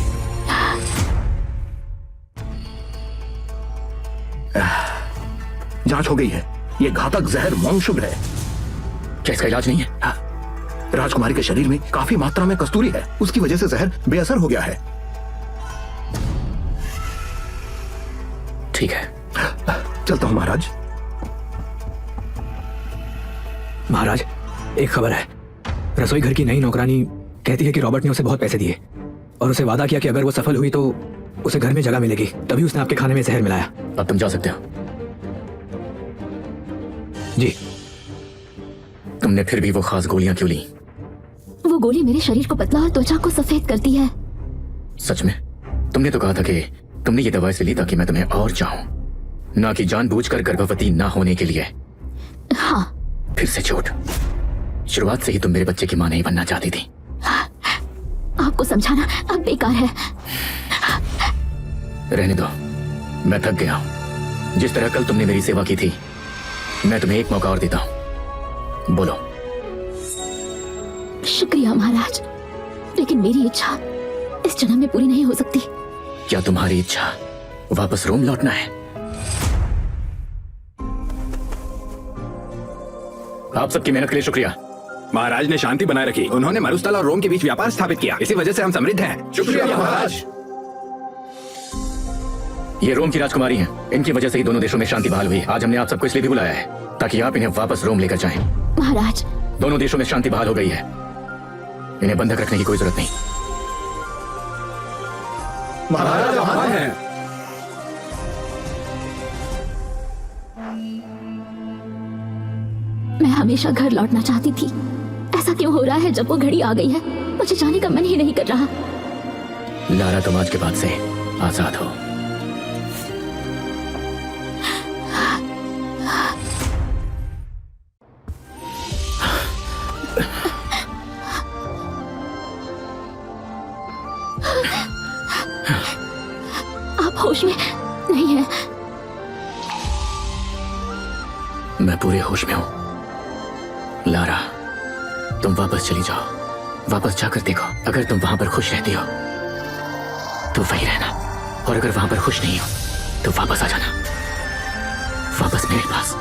जांच हो गई है। ये घातक जहर मोंगशुग है। क्या इसका इलाज नहीं है? राजकुमारी के शरीर में काफी मात्रा में कस्तूरी है। उसकी वजह से जहर बेअसर हो गया है। ठीक है, चलता हूँ महाराज। महाराज, एक खबर है। रसोई घर की नई नौकरानी कहती है कि रॉबर्ट ने उसे बहुत पैसे दिए और उसे वादा किया कि अगर वो सफल हुई तो उसे घर में जगह मिलेगी। तभी उसने आपके खाने में जहर मिलाया। अब तुम जा सकते हो। जी। तुमने फिर भी वो खास गोलियां क्यों ली? वो गोली मेरे शरीर को पतला और त्वचा को सफेद करती है। सच में? तुमने तो कहा था कि तुमने ये दवा इसलिए ली ताकि मैं तुम्हें और चाहूं, ना कि जानबूझकर गर्भवती ना होने के लिए। हाँ। फिर से झूठ। शुरुआत से ही तुम मेरे बच्चे की मां नहीं बनना चाहती थी। आपको समझाना अब बेकार है। रहने दो, मैं थक गया हूं। जिस तरह कल तुमने मेरी सेवा की थी, मैं तुम्हें एक मौका और देता हूं। बोलो। शुक्रिया महाराज, लेकिन मेरी इच्छा इस जन्म में पूरी नहीं हो सकती। क्या तुम्हारी इच्छा वापस रोम लौटना है? आप सबकी मेहनत के लिए शुक्रिया। महाराज ने शांति बनाए रखी। उन्होंने मरुस्थल और रोम के बीच व्यापार स्थापित किया। इसी वजह से हम समृद्ध हैं। शुक्रिया महाराज। ये रोम की राजकुमारी हैं। इनकी वजह से ही दोनों देशों में शांति बहाल हुई। आज हमने आप सबको इसलिए भी बुलाया है ताकि आप इन्हें वापस रोम लेकर जाएं। महाराज, दोनों देशों में शांति बहाल हो गई है। इन्हें बंधक रखने की कोई जरूरत नहीं। महाराज वहां हैं। मैं हमेशा घर लौटना चाहती थी। ऐसा क्यों हो रहा है जब वो घड़ी आ गई है? मुझे जाने का मन ही नहीं कर रहा। लारा, तुम आज के बाद से आजाद हो। आप होश में नहीं हैं। मैं पूरे होश में हूं। लारा, तुम वापस चली जाओ। वापस जाकर देखो, अगर तुम वहां पर खुश रहती हो तो वही रहना, और अगर वहां पर खुश नहीं हो तो वापस आ जाना, वापस मेरे पास।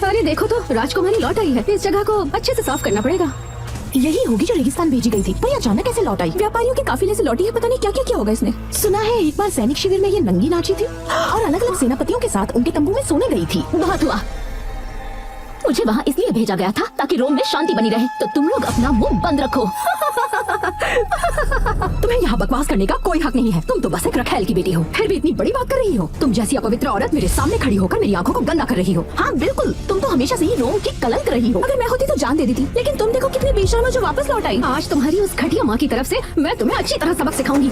अरे देखो तो, राजकुमारी लौट आई है। इस जगह को अच्छे से साफ करना पड़ेगा। यही होगी जो रेगिस्तान भेजी गई थी। भाई अचानक कैसे लौट आई? व्यापारियों के काफिले से लौटी है। पता नहीं क्या क्या किया होगा इसने। सुना है एक बार सैनिक शिविर में ये नंगी नाची थी और अलग अलग सेनापतियों के साथ उनके तंबू में सोने गई थी। बहुत हुआ। मुझे वहाँ इसलिए भेजा गया था ताकि रोम में शांति बनी रहे। तो तुम लोग अपना मुंह बंद रखो। तुम्हें यहाँ बकवास करने का कोई हक नहीं है। तुम तो बस एक रखेल की बेटी हो, फिर भी इतनी बड़ी बात कर रही हो। तुम जैसी अपवित्र औरत मेरे सामने खड़ी होकर मेरी आंखों को गंदा कर रही हो। हाँ बिल्कुल, तुम तो हमेशा से ही रोम की कलंक रही हो। अगर मैं होती तो जान दे देती, लेकिन तुम देखो कितनी बेशर्म हो जो वापस लौट आई। आज तुम्हारी उस घटिया माँ की तरफ से मैं तुम्हें अच्छी तरह सबक सिखाऊंगी।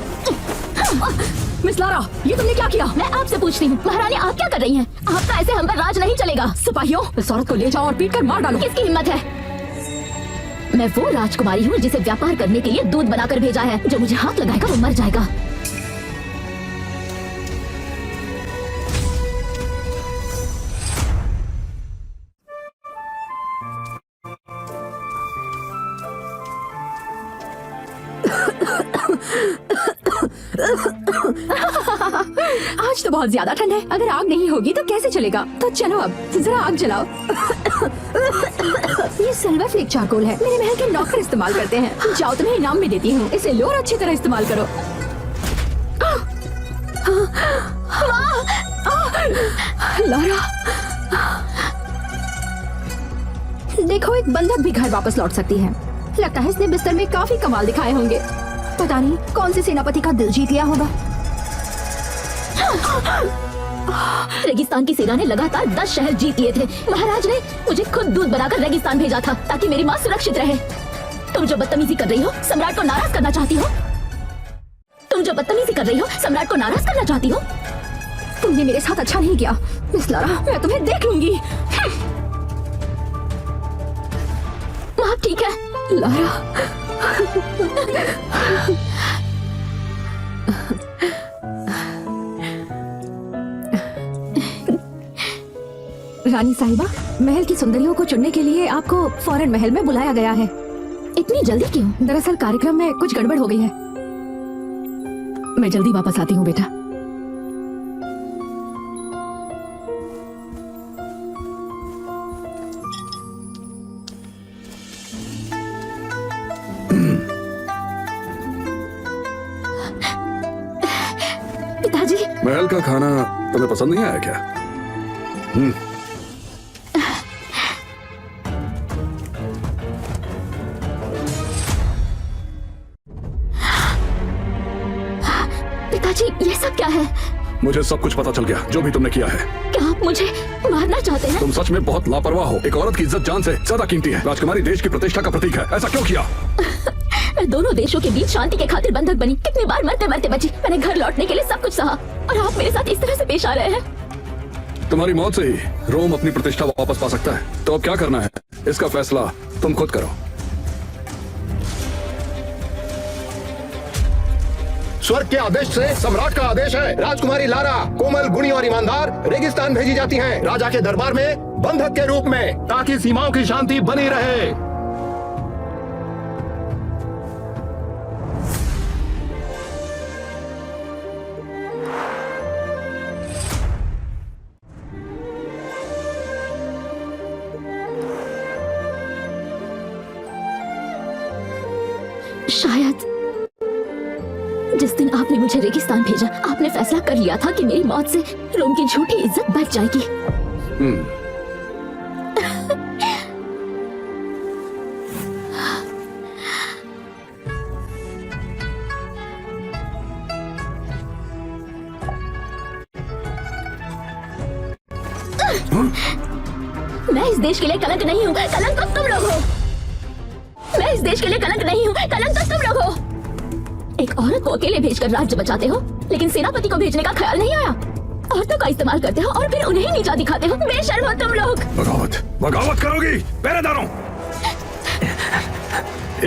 मिस लारा, ये तुमने क्या किया? मैं आपसे पूछती हूँ, महारानी आप क्या कर रही हैं? आपका ऐसे हम पर राज नहीं चलेगा। सिपाहियों, इस औरत को ले जाओ और पीट कर मार डालो। किसकी हिम्मत है? मैं वो राजकुमारी हूँ जिसे व्यापार करने के लिए दूध बनाकर भेजा है। जो मुझे हाथ लगाएगा वो मर जाएगा। आज तो बहुत ज्यादा ठंड है। अगर आग नहीं होगी तो कैसे चलेगा? तो चलो अब जरा आग जलाओ। ये सिल्वर फ्लेक चारकोल है। मेरे महल के नौकर इस्तेमाल करते हैं। जाओ, तुम्हें इनाम में देती हूँ। इसे लो और अच्छी तरह इस्तेमाल करो। लारा, देखो एक बंधक भी घर वापस लौट सकती है। लगता है इसने बिस्तर में काफी कमाल दिखाए होंगे। पता नहीं कौन से सेनापति का दिल जीत लिया होगा। रेगिस्तान की सेना ने लगातार 10 शहर जीत लिए थे। महाराज ने मुझे खुद दूध बनाकर रेगिस्तान भेजा था ताकि मेरी माँ सुरक्षित रहे। तुम जो बदतमीजी कर रही हो, सम्राट को नाराज करना चाहती हो। तुम जो बदतमीजी कर रही हो, सम्राट को नाराज करना चाहती हो। तुमने मेरे साथ अच्छा नहीं किया मिस लारा। मैं तुम्हें देख लूंगी। माँ ठीक है लारा। रानी साहिबा, महल की सुंदरियों को चुनने के लिए आपको फौरन महल में बुलाया गया है। इतनी जल्दी क्यों? दरअसल कार्यक्रम में कुछ गड़बड़ हो गई है। मैं जल्दी वापस आती हूँ बेटा। पिताजी, महल का खाना तुम्हें पसंद नहीं आया क्या? पिताजी ये सब क्या है? मुझे सब कुछ पता चल गया, जो भी तुमने किया है। क्या आप मुझे मारना चाहते हैं? तुम सच में बहुत लापरवाह हो। एक औरत की इज्जत जान से ज्यादा कीमती है। राजकुमारी देश की प्रतिष्ठा का प्रतीक है। ऐसा क्यों किया? मैं दोनों देशों के बीच शांति के खातिर बंधक बनी। कितनी बार मरते मरते बची। मैंने घर लौटने के लिए सब कुछ सहा, और आप मेरे साथ इस तरह से पेश आ रहे हैं। तुम्हारी मौत से ही रोम अपनी प्रतिष्ठा वापस पा सकता है। तो अब क्या करना है, इसका फैसला तुम खुद करो। स्वर्ग के आदेश से सम्राट का आदेश है, राजकुमारी लारा कोमल, गुणी और ईमानदार रेगिस्तान भेजी जाती हैं, राजा के दरबार में बंधक के रूप में, ताकि सीमाओं की शांति बनी रहे। शायद जिस दिन आपने मुझे रेगिस्तान भेजा, आपने फैसला कर लिया था कि मेरी मौत से रोम की झूठी इज्जत बच जाएगी। मैं इस देश के लिए कलंक नहीं हूँ, कलंक तो तुम लोग हो। मैं इस देश के लिए कलंक नहीं हूँ, कलंक तो तुम लोग हो। एक औरत को अकेले भेजकर राज्य बचाते हो, लेकिन सेनापति को भेजने का ख्याल नहीं आया। औरतों का इस्तेमाल करते हो और फिर उन्हें नीचा दिखाते हो। बेशर्म हो तुम लोग। बगावत करोगी? पहरेदारों,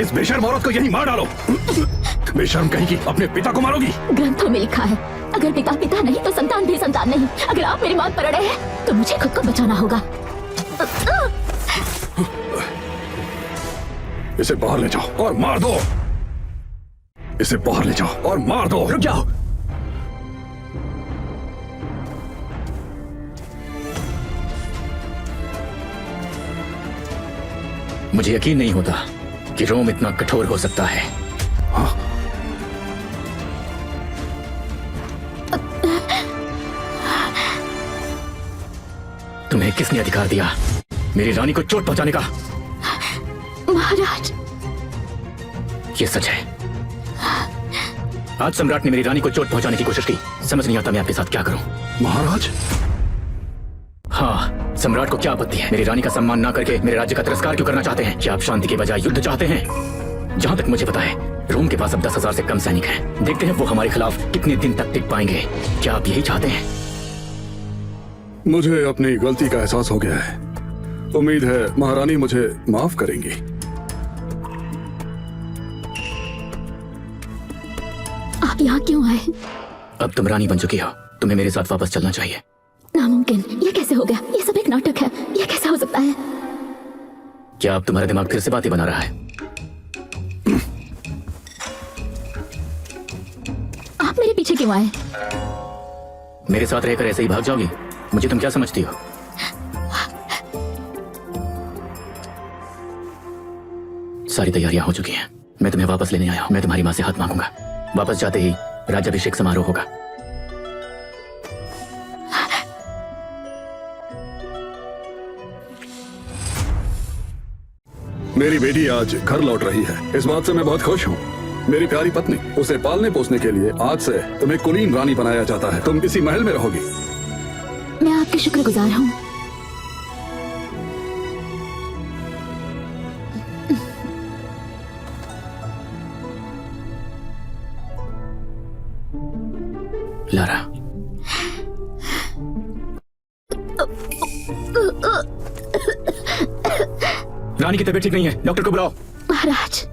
इस बेशर्म औरत को यहीं मार डालो। बेशर्म कहेगी, अपने पिता को मारोगी। ग्रंथों में लिखा है, अगर पिता पिता नहीं तो संतान भी संतान नहीं। अगर आप मेरी मौत पर अड़े हैं तो मुझे खुद को बचाना होगा। इसे बाहर ले जाओ और मार दो। इसे बाहर ले जाओ और मार दो। रुक जाओ। मुझे यकीन नहीं होता कि रोम इतना कठोर हो सकता है। तुम्हें किसने अधिकार दिया मेरी रानी को चोट पहुंचाने का? महाराज, ये सच है। आज सम्राट ने मेरी रानी को चोट पहुंचाने की कोशिश की। समझ नहीं आता मैं आपके साथ क्या करूं। महाराज, हाँ, सम्राट को क्या आपत्ति है? मेरी रानी का सम्मान ना करके मेरे राज्य का तिरस्कार क्यों करना चाहते हैं? क्या आप शांति के बजाय युद्ध चाहते हैं? जहां तक मुझे पता है, रोम के पास अब 10,000 से कम सैनिक हैं। देखते हैं वो हमारे खिलाफ कितने दिन तक टिक पाएंगे। क्या आप यही चाहते हैं? मुझे अपनी गलती का एहसास हो गया है। उम्मीद है महारानी मुझे माफ करेंगी। आप यहाँ क्यों आए? अब तुम रानी बन चुकी हो, तुम्हें मेरे साथ वापस चलना चाहिए। नामुमकिन। ये कैसे हो गया? ये सब एक नाटक है। ये कैसे हो सकता है? क्या अब तुम्हारा दिमाग फिर से बातें बना रहा है? आप मेरे पीछे क्यों आए? मेरे साथ रहकर ऐसे ही भाग जाओगी? मुझे तुम क्या समझती हो? सारी तैयारियां हो चुकी हैं। मैं तुम्हें वापस लेने आया हूं। मैं तुम्हारी मां से हाथ मांगूंगा। वापस जाते ही राज्याभिषेक समारोह होगा। मेरी बेटी आज घर लौट रही है। इस बात से मैं बहुत खुश हूँ। मेरी प्यारी पत्नी, उसे पालने पोसने के लिए आज से तुम्हें कुलीन रानी बनाया जाता है। तुम इसी महल में रहोगी। मैं आपकी शुक्रगुजार हूँ। लारा, रानी की तबीयत ठीक नहीं है, डॉक्टर को बुलाओ। महाराज,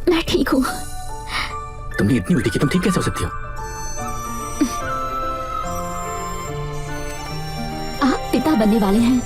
मैं ठीक हूँ। तुमने इतनी उल्टी की, तुम ठीक कैसे हो सकती हो? आप पिता बनने वाले हैं।